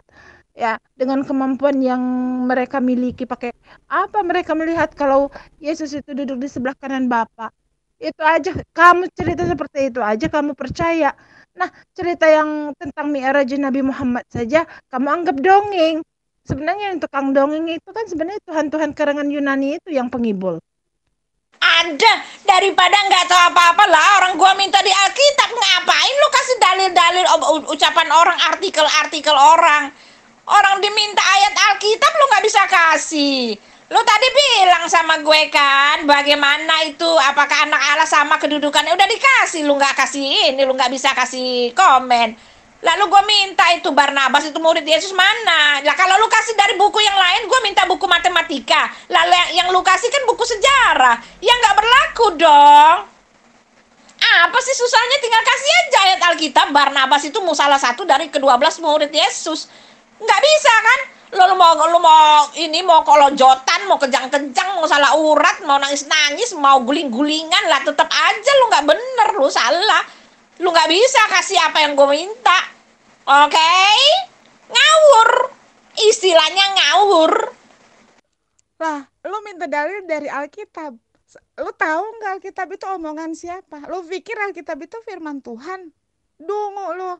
ya dengan kemampuan yang mereka miliki, pakai apa mereka melihat kalau Yesus itu duduk di sebelah kanan Bapa. Itu aja kamu cerita seperti itu aja kamu percaya. Nah cerita yang tentang Mi'raj Nabi Muhammad saja kamu anggap dongeng. Sebenarnya yang tukang dongeng itu kan sebenarnya Tuhan-Tuhan karangan Yunani itu yang penghibur. Ada, daripada nggak tahu apa-apa lah orang gua minta di Alkitab, ngapain lu kasih dalil-dalil ucapan orang, artikel-artikel orang. Orang diminta ayat Alkitab lu nggak bisa kasih. Lu tadi bilang sama gue kan, bagaimana itu, apakah anak Allah sama kedudukannya, udah dikasih, lu nggak kasih ini, lu nggak bisa kasih komen. Lalu gue minta itu Barnabas itu murid Yesus mana? Lah kalau lu kasih dari buku yang lain, gue minta buku matematika. Lalu yang lu kasih kan buku sejarah, yang nggak berlaku dong. Apa sih susahnya, tinggal kasih aja ayat Alkitab. Barnabas itu salah satu dari ke-12 murid Yesus. Nggak bisa kan? Lu mau kolojotan, mau kejang-kejang, mau salah urat, mau nangis-nangis, mau guling-gulingan lah, tetap aja lu nggak bener, lu salah. Lu nggak bisa kasih apa yang gue minta. Oke? Ngawur. Istilahnya ngawur. Lah, lu minta dalil dari Alkitab. Lu tahu nggak Alkitab itu omongan siapa? Lu pikir Alkitab itu firman Tuhan? Dungu lu.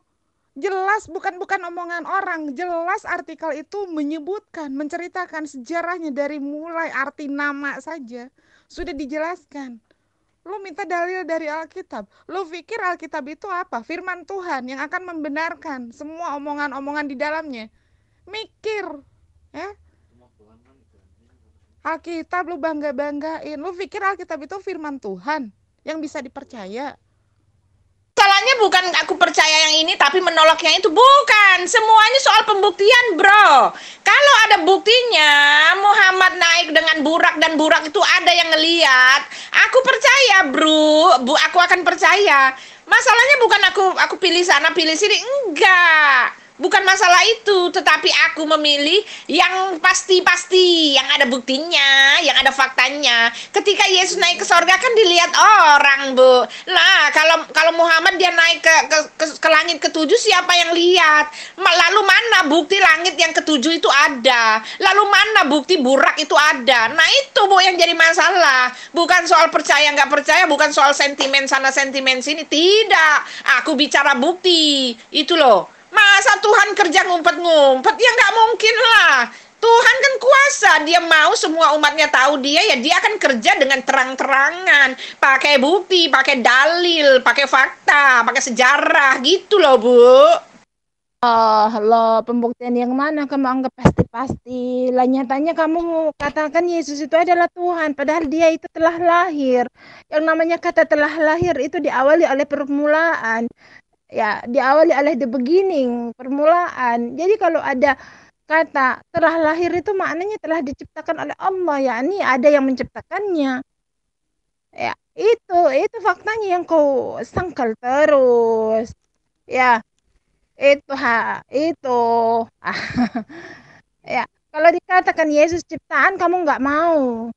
Jelas bukan omongan orang. Jelas artikel itu menyebutkan, menceritakan sejarahnya dari mulai arti nama saja. Sudah dijelaskan. Lu minta dalil dari Alkitab. Lu pikir Alkitab itu apa? Firman Tuhan yang akan membenarkan semua omongan-omongan di dalamnya. Mikir, ya. Alkitab lu bangga-banggain. Lu pikir Alkitab itu firman Tuhan yang bisa dipercaya? Masalahnya bukan aku percaya yang ini tapi menolak yang itu, bukan. Semuanya soal pembuktian, bro. Kalau ada buktinya Muhammad naik dengan burak dan burak itu ada yang ngeliat, aku percaya, bro. Aku akan percaya. Masalahnya bukan aku pilih sana pilih sini, enggak. Bukan masalah itu, tetapi aku memilih yang pasti-pasti, yang ada buktinya, yang ada faktanya. Ketika Yesus naik ke sorga kan dilihat orang, Bu. Nah, kalau Muhammad dia naik ke langit ketujuh, siapa yang lihat? Lalu mana bukti langit yang ketujuh itu ada? Lalu mana bukti burak itu ada? Nah, itu, Bu, yang jadi masalah. Bukan soal percaya nggak percaya, bukan soal sentimen sana sentimen sini. Tidak, aku bicara bukti. Itu loh. Masa Tuhan kerja ngumpet-ngumpet? Ya nggak mungkin lah. Tuhan kan kuasa, dia mau semua umatnya tahu dia, ya dia akan kerja dengan terang-terangan, pakai bukti, pakai dalil, pakai fakta, pakai sejarah, gitu loh, Bu. Loh, pembuktian yang mana kamu anggap pasti-pasti? Lah nyatanya kamu katakan Yesus itu adalah Tuhan, padahal dia itu telah lahir. Yang namanya kata telah lahir itu diawali oleh permulaan. Ya, diawali oleh the beginning, permulaan. Jadi kalau ada kata telah lahir itu maknanya telah diciptakan oleh Allah, yakni ada yang menciptakannya. Ya, itu faktanya yang kau sangkal terus. Ya, itu. Ya, kalau dikatakan Yesus ciptaan kamu nggak mau.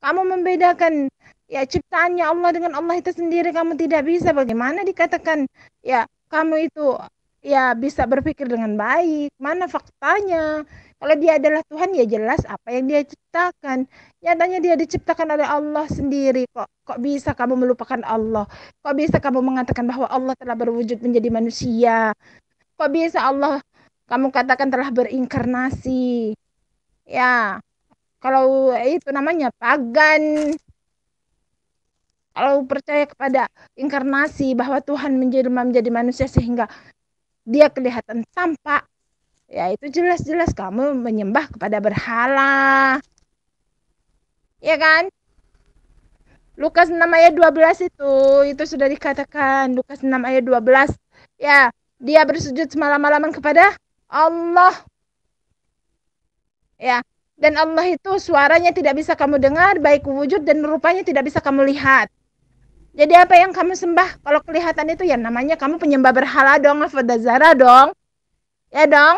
Kamu membedakan ya ciptaannya Allah dengan Allah itu sendiri, kamu tidak bisa. Bagaimana dikatakan ya kamu itu ya bisa berpikir dengan baik? Mana faktanya? Kalau dia adalah Tuhan ya jelas apa yang dia ciptakan. Nyatanya dia diciptakan oleh Allah sendiri. Kok bisa kamu melupakan Allah? Kok bisa kamu mengatakan bahwa Allah telah berwujud menjadi manusia? Kok bisa Allah kamu katakan telah berinkarnasi? Ya, kalau itu namanya pagan. Kalau percaya kepada inkarnasi, bahwa Tuhan menjelma menjadi manusia sehingga dia kelihatan tampak, ya itu jelas-jelas kamu menyembah kepada berhala. Ya kan? Lukas 6 ayat 12 itu sudah dikatakan. Lukas 6 ayat 12. Ya, dia bersujud semalam-malaman kepada Allah. Ya, dan Allah itu suaranya tidak bisa kamu dengar, baik wujud dan rupanya tidak bisa kamu lihat. Jadi apa yang kamu sembah? Kalau kelihatan itu ya namanya kamu penyembah berhala dong, Fadazara dong. Ya dong.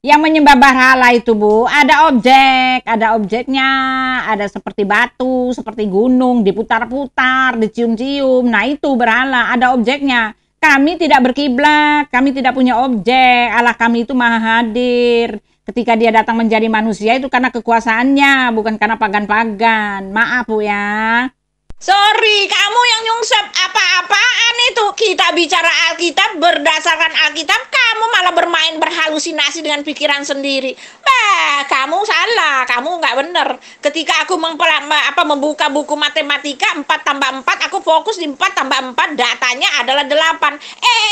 Yang menyembah berhala itu, Bu, ada objeknya, ada seperti batu, seperti gunung, diputar-putar, dicium-cium. Nah, itu berhala, ada objeknya. Kami tidak berkiblat, kami tidak punya objek. Allah kami itu maha hadir. Ketika dia datang menjadi manusia itu karena kekuasaannya, bukan karena pagan-pagan. Maaf, Bu, ya. Sorry, kamu yang nyungsep apa-apaan itu. Kita bicara Alkitab, berdasarkan Alkitab, kamu malah bermain berhalusinasi dengan pikiran sendiri. Bah, kamu salah, kamu nggak bener. Ketika aku membuka buku matematika 4 tambah 4, aku fokus di 4 tambah 4, datanya adalah 8.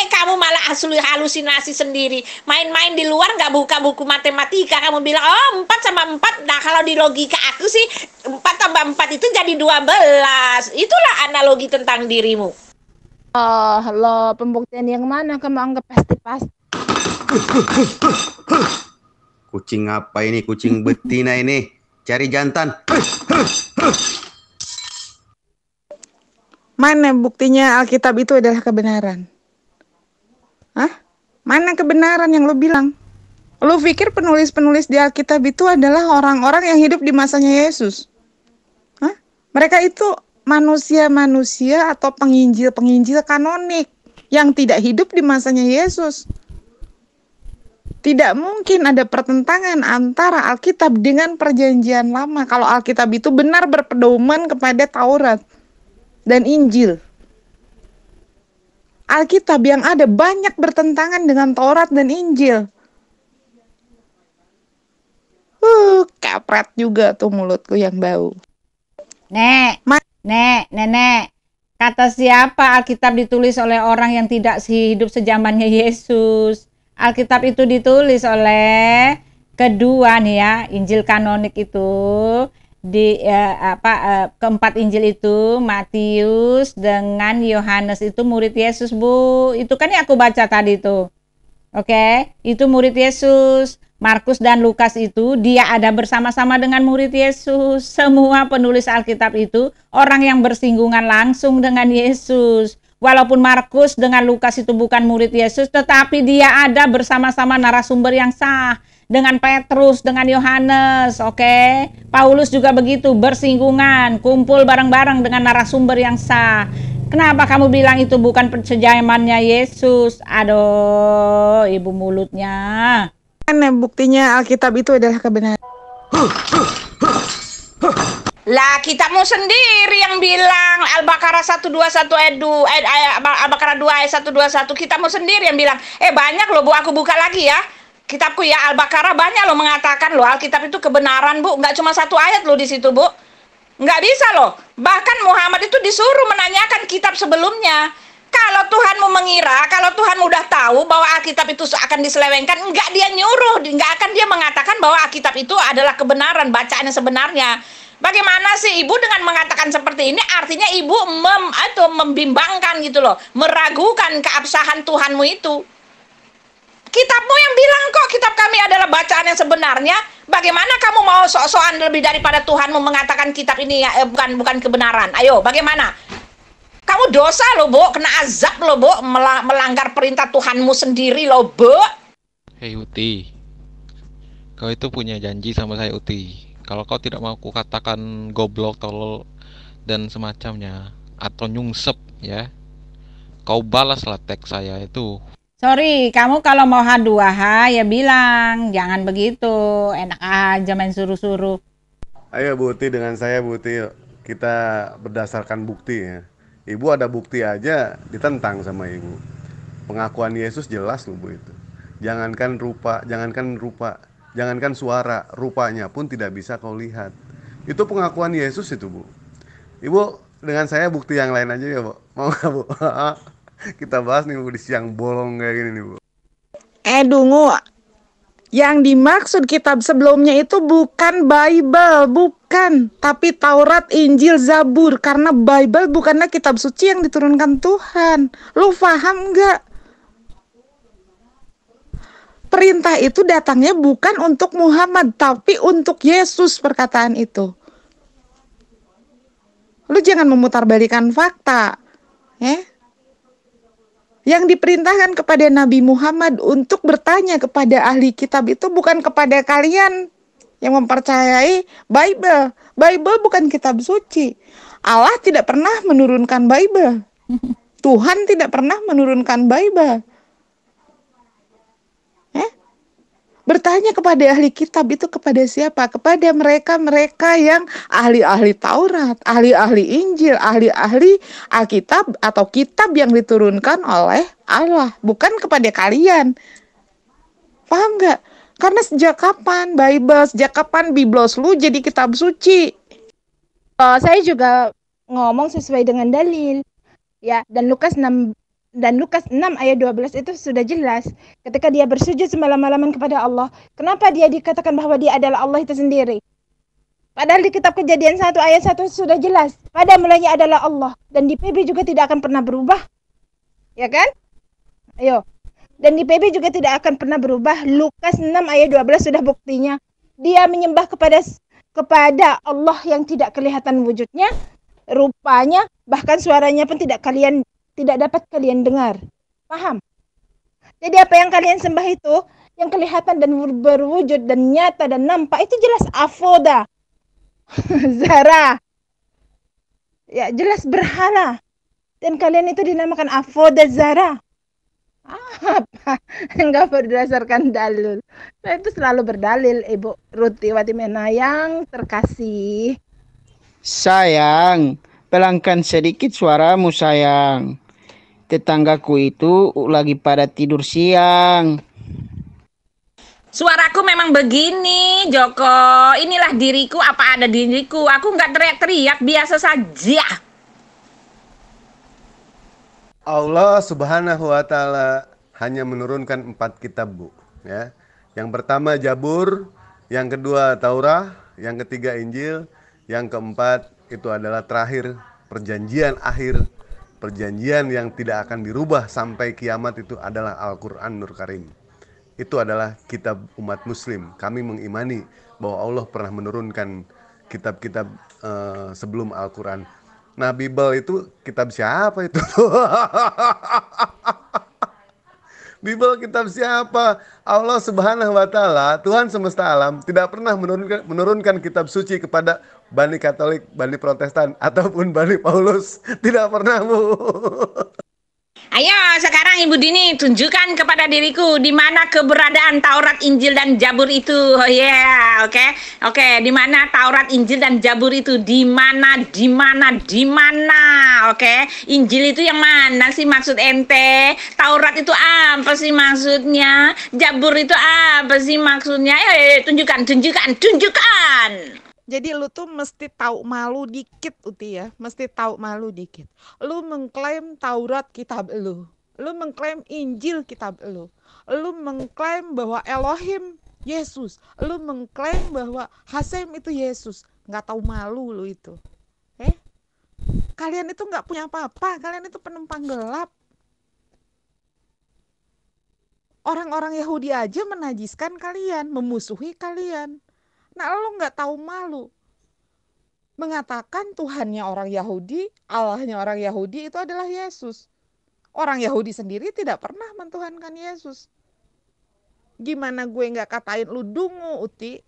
Kamu malah halusinasi sendiri. Main-main di luar nggak buka buku matematika, kamu bilang, oh 4 sama 4, nah kalau di logika aku sih 4 tambah 4 itu jadi 12. Itulah analogi tentang dirimu. Loh, pembuktian yang mana kamu anggap pasti-pasti? Kucing apa ini? Kucing betina ini. Cari jantan. Mana buktinya Alkitab itu adalah kebenaran? Hah? Mana kebenaran yang lu bilang? Lu pikir penulis-penulis di Alkitab itu adalah orang-orang yang hidup di masanya Yesus? Hah? Mereka itu manusia-manusia atau penginjil-penginjil kanonik yang tidak hidup di masanya Yesus. Tidak mungkin ada pertentangan antara Alkitab dengan Perjanjian Lama kalau Alkitab itu benar berpedoman kepada Taurat dan Injil. Alkitab yang ada banyak bertentangan dengan Taurat dan Injil. Kapret juga tuh mulutku yang bau. Nenek. Kata siapa Alkitab ditulis oleh orang yang tidak hidup sezamannya Yesus? Alkitab itu ditulis oleh kedua nih ya, Injil kanonik itu keempat Injil itu Matius dengan Yohanes itu murid Yesus, Bu. Itu kan yang aku baca tadi tuh. Oke, itu murid Yesus. Markus dan Lukas itu dia ada bersama-sama dengan murid Yesus. Semua penulis Alkitab itu orang yang bersinggungan langsung dengan Yesus. Walaupun Markus dengan Lukas itu bukan murid Yesus, tetapi dia ada bersama-sama narasumber yang sah. Dengan Petrus, dengan Yohanes, oke. Paulus juga begitu, bersinggungan, kumpul bareng-bareng dengan narasumber yang sah. Kenapa kamu bilang itu bukan sejamannya Yesus? Aduh, ibu mulutnya. Buktinya Alkitab itu adalah kebenaran. Lah kitabmu sendiri yang bilang Al-Baqarah 121 Al-Baqarah 2 ayat 121, kitabmu sendiri yang bilang. Banyak loh Bu, aku buka lagi ya. Kitabku ya Al-Baqarah banyak loh mengatakan loh Alkitab itu kebenaran, Bu. Nggak cuma satu ayat loh di situ, Bu. Nggak bisa loh. Bahkan Muhammad itu disuruh menanyakan kitab sebelumnya. Kalau Tuhanmu mengira, kalau Tuhan udah tahu bahwa Alkitab itu akan diselewengkan, enggak dia nyuruh, enggak akan dia mengatakan bahwa Alkitab itu adalah kebenaran, bacaan yang sebenarnya. Bagaimana sih Ibu dengan mengatakan seperti ini? Artinya Ibu membimbangkan gitu loh, meragukan keabsahan Tuhanmu itu. Kitabmu yang bilang kok kitab kami adalah bacaan yang sebenarnya. Bagaimana kamu mau sok-sokan lebih daripada Tuhanmu mengatakan kitab ini bukan kebenaran? Ayo, bagaimana? Kamu dosa loh, Bu. Kena azab loh, Bu. Melanggar perintah Tuhanmu sendiri loh, Bu. Hei Uti, kau itu punya janji sama saya Uti. Kalau kau tidak mau kukatakan goblok, tolol, dan semacamnya, atau nyungsep ya, kau balaslah teks saya itu. Sorry, kamu kalau mau H2H ya bilang, jangan begitu, enak aja main suruh-suruh. Ayo Bu Uti dengan saya Bu Uti, yuk. Kita berdasarkan bukti ya. Ibu ada bukti aja ditentang sama Ibu. Pengakuan Yesus jelas loh Bu itu. Jangankan suara, rupanya pun tidak bisa kau lihat. Itu pengakuan Yesus itu Bu. Ibu dengan saya bukti yang lain aja ya Bu. Mau nggak Bu? Kita bahas nih Bu di siang bolong kayak gini nih Bu. Dungu, yang dimaksud kitab sebelumnya itu bukan Bible, bukan, tapi Taurat, Injil, Zabur. Karena Bible bukanlah kitab suci yang diturunkan Tuhan. Lu paham nggak? Perintah itu datangnya bukan untuk Muhammad, tapi untuk Yesus, perkataan itu. Lu jangan memutarbalikan fakta, ya. Yang diperintahkan kepada Nabi Muhammad untuk bertanya kepada ahli kitab itu bukan kepada kalian yang mempercayai Bible. Bible bukan kitab suci. Allah tidak pernah menurunkan Bible. Tuhan tidak pernah menurunkan Bible. Bertanya kepada ahli kitab itu kepada siapa? Kepada mereka-mereka yang ahli-ahli Taurat, ahli-ahli Injil, ahli-ahli Alkitab atau kitab yang diturunkan oleh Allah, bukan kepada kalian. Paham nggak? Karena sejak kapan Bible, sejak kapan Biblos lu jadi kitab suci? Saya juga ngomong sesuai dengan dalil. Ya, dan Lukas 6 ayat 12 itu sudah jelas. Ketika dia bersujud semalam-malaman kepada Allah, kenapa dia dikatakan bahwa dia adalah Allah itu sendiri? Padahal di kitab Kejadian 1 ayat 1 sudah jelas. Pada mulanya adalah Allah. Dan di PB juga tidak akan pernah berubah. Ya kan? Ayo. Dan di PB juga tidak akan pernah berubah. Lukas 6 ayat 12 sudah buktinya. Dia menyembah kepada Allah yang tidak kelihatan wujudnya, rupanya, bahkan suaranya pun tidak dapat kalian dengar. Paham? Jadi apa yang kalian sembah itu, yang kelihatan dan berwujud dan nyata dan nampak, itu jelas afoda. Zara. Ya, jelas berhala. Dan kalian itu dinamakan afoda Zara. Apa? Enggak berdasarkan dalil. Saya itu selalu berdalil, Ibu Ruti Watimena yang terkasih. Sayang, pelangkan sedikit suaramu sayang. Tetanggaku itu lagi pada tidur siang. Suaraku memang begini, Joko. Inilah diriku, apa ada diriku. Aku nggak teriak-teriak, biasa saja. Allah Subhanahu wa taala hanya menurunkan 4 kitab, Bu, ya. Yang pertama Jabur, yang kedua Taurat, yang ketiga Injil, yang keempat itu adalah terakhir perjanjian akhir, perjanjian yang tidak akan dirubah sampai kiamat, itu adalah Al-Qur'an Nur Karim. Itu adalah kitab umat muslim. Kami mengimani bahwa Allah pernah menurunkan kitab-kitab sebelum Al-Quran. Nah, Bible itu kitab siapa itu? Bible kitab siapa? Allah Subhanahu wa taala, Tuhan semesta alam, tidak pernah menurunkan kitab suci kepada Bani Katolik, Bani Protestan ataupun Bani Paulus. Tidak pernah, Bu. Ayo sekarang Ibu Dini tunjukkan kepada diriku di mana keberadaan Taurat, Injil dan Jabur itu. Oh yeah, oke. Di mana Taurat, Injil dan Jabur itu? Di mana? Oke. Injil itu yang mana sih maksud ente? Taurat itu apa sih maksudnya? Jabur itu apa sih maksudnya? Tunjukkan. Jadi lu tuh mesti tahu malu dikit, Uti ya. Mesti tahu malu dikit. Lu mengklaim Taurat kitab lu. Lu mengklaim Injil kitab lu. Lu mengklaim bahwa Elohim Yesus. Lu mengklaim bahwa Hasem itu Yesus. Nggak tahu malu lu itu. Kalian itu nggak punya apa-apa. Kalian itu penumpang gelap. Orang-orang Yahudi aja menajiskan kalian, memusuhi kalian. Nah, lo nggak tahu malu mengatakan Tuhannya orang Yahudi, Allahnya orang Yahudi itu adalah Yesus. Orang Yahudi sendiri tidak pernah mentuhankan Yesus. Gimana gue nggak katain lu dungu, Uti?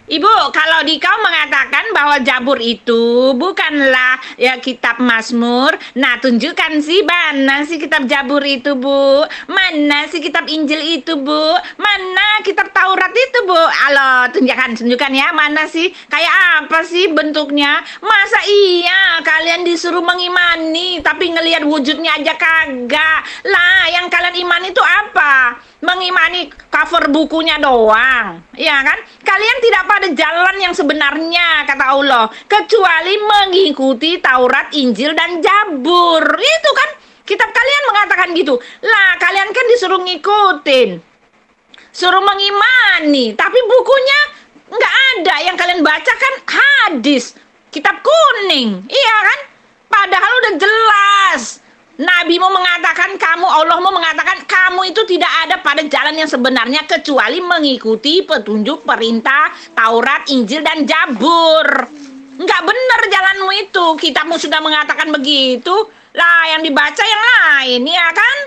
Ibu, kalau kau mengatakan bahwa Jabur itu bukanlah ya kitab Mazmur, nah tunjukkan sih mana sih kitab Jabur itu, Bu? Mana sih kitab Injil itu, Bu? Mana kitab Taurat itu, Bu? Halo, tunjukkan ya, mana sih? Kayak apa sih bentuknya? Masa iya kalian disuruh mengimani tapi ngelihat wujudnya aja kagak? Lah, yang kalian imani itu apa? Mengimani cover bukunya doang, ya kan? Kalian tidak pada jalan yang sebenarnya, kata Allah, kecuali mengikuti Taurat, Injil, dan Jabur. Itu kan kitab kalian mengatakan gitu. Lah, kalian kan disuruh ngikutin, suruh mengimani, tapi bukunya nggak ada. Yang kalian baca kan hadis, kitab kuning, iya kan? Padahal udah jelas Nabimu mengatakan Allahmu mengatakan kamu itu tidak ada pada jalan yang sebenarnya kecuali mengikuti petunjuk perintah Taurat, Injil, dan Jabur. Nggak benar jalanmu itu. Kitabmu sudah mengatakan begitu. Lah, yang dibaca yang lain, ya kan?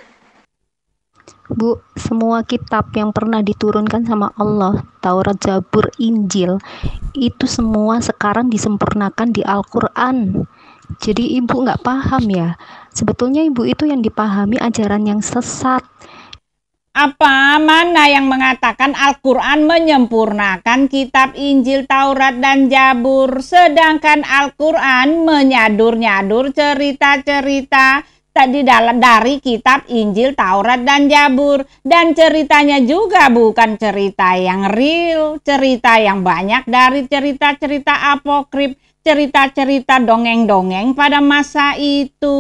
Bu, semua kitab yang pernah diturunkan sama Allah, Taurat, Jabur, Injil, itu semua sekarang disempurnakan di Al-Quran. Jadi ibu nggak paham ya. Sebetulnya ibu itu yang dipahami ajaran yang sesat. Apa? Mana yang mengatakan Al-Quran menyempurnakan kitab Injil, Taurat, dan Jabur, sedangkan Al-Quran menyadur-nyadur cerita-cerita dari kitab Injil, Taurat, dan Jabur. Dan ceritanya juga bukan cerita yang real, cerita yang banyak dari cerita-cerita apokrif, cerita-cerita dongeng-dongeng pada masa itu.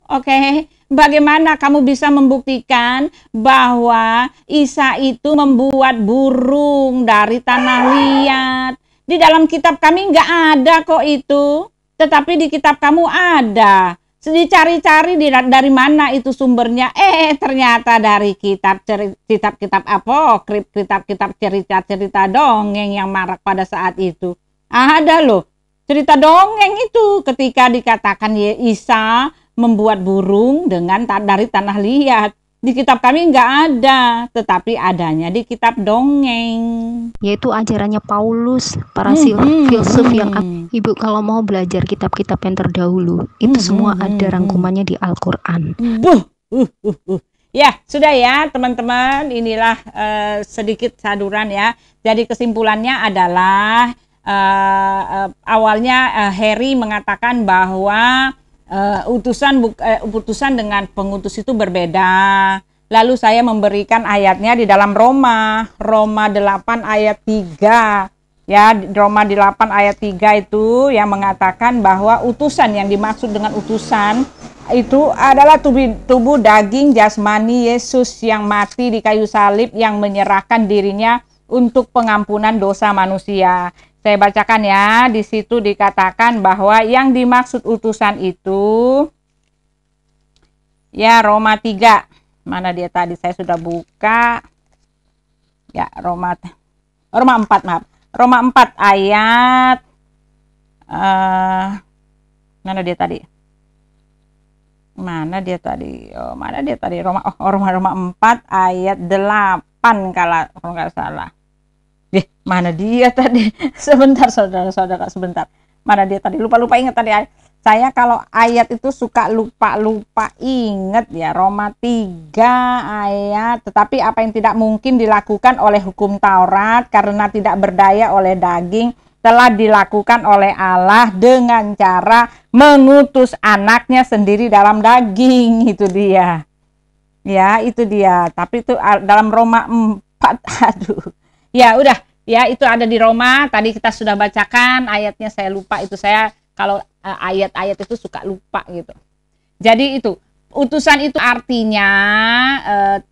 Oke, bagaimana kamu bisa membuktikan bahwa Isa itu membuat burung dari tanah liat? Di dalam kitab kami nggak ada kok itu, tetapi di kitab kamu ada. Dicari-cari dari mana itu sumbernya? Ternyata dari kitab-kitab apokrif, kitab-kitab cerita-cerita dongeng yang marak pada saat itu. Ada loh. Cerita dongeng itu ketika dikatakan Isa membuat burung dari tanah liat. Di kitab kami nggak ada, tetapi adanya di kitab dongeng. Yaitu ajarannya Paulus, para filsuf yang ibu kalau mau belajar kitab-kitab yang terdahulu, itu semua ada rangkumannya di Al-Quran. Ya, sudah ya teman-teman, inilah sedikit saduran ya. Jadi kesimpulannya adalah awalnya Harry mengatakan bahwa utusan dengan pengutus itu berbeda. Lalu saya memberikan ayatnya di dalam Roma 8 ayat 3. Ya, Roma 8 ayat 3 itu yang mengatakan bahwa utusan, yang dimaksud dengan utusan itu adalah tubuh daging jasmani Yesus yang mati di kayu salib, yang menyerahkan dirinya untuk pengampunan dosa manusia. Saya bacakan ya, di situ dikatakan bahwa yang dimaksud utusan itu ya Roma 3. Mana dia tadi, saya sudah buka. Ya, Roma 4, maaf. Roma 4 ayat mana dia tadi? Mana dia tadi? Roma 4 ayat 8 kalau nggak salah. Mana dia tadi? Sebentar saudara-saudara, sebentar. Mana dia tadi? Lupa ingat tadi. Saya kalau ayat itu suka lupa ingat ya. Roma 3 ayat, tetapi apa yang tidak mungkin dilakukan oleh hukum Taurat karena tidak berdaya oleh daging, telah dilakukan oleh Allah dengan cara mengutus anaknya sendiri dalam daging. Itu dia. Ya, itu dia. Tapi itu dalam Roma 4. Aduh. Ya, udah. Ya, itu ada di Roma. Tadi kita sudah bacakan ayatnya, saya lupa. Itu saya kalau ayat-ayat itu suka lupa gitu. Jadi itu utusan itu artinya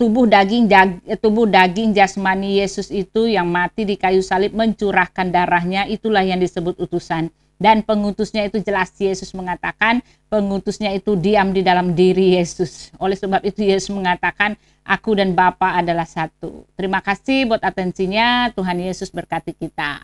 tubuh daging jasmani Yesus itu yang mati di kayu salib mencurahkan darahnya, itulah yang disebut utusan. Dan pengutusnya itu jelas Yesus mengatakan, pengutusnya itu diam di dalam diri Yesus. Oleh sebab itu Yesus mengatakan, aku dan Bapa adalah satu. Terima kasih buat atensinya. Tuhan Yesus berkati kita.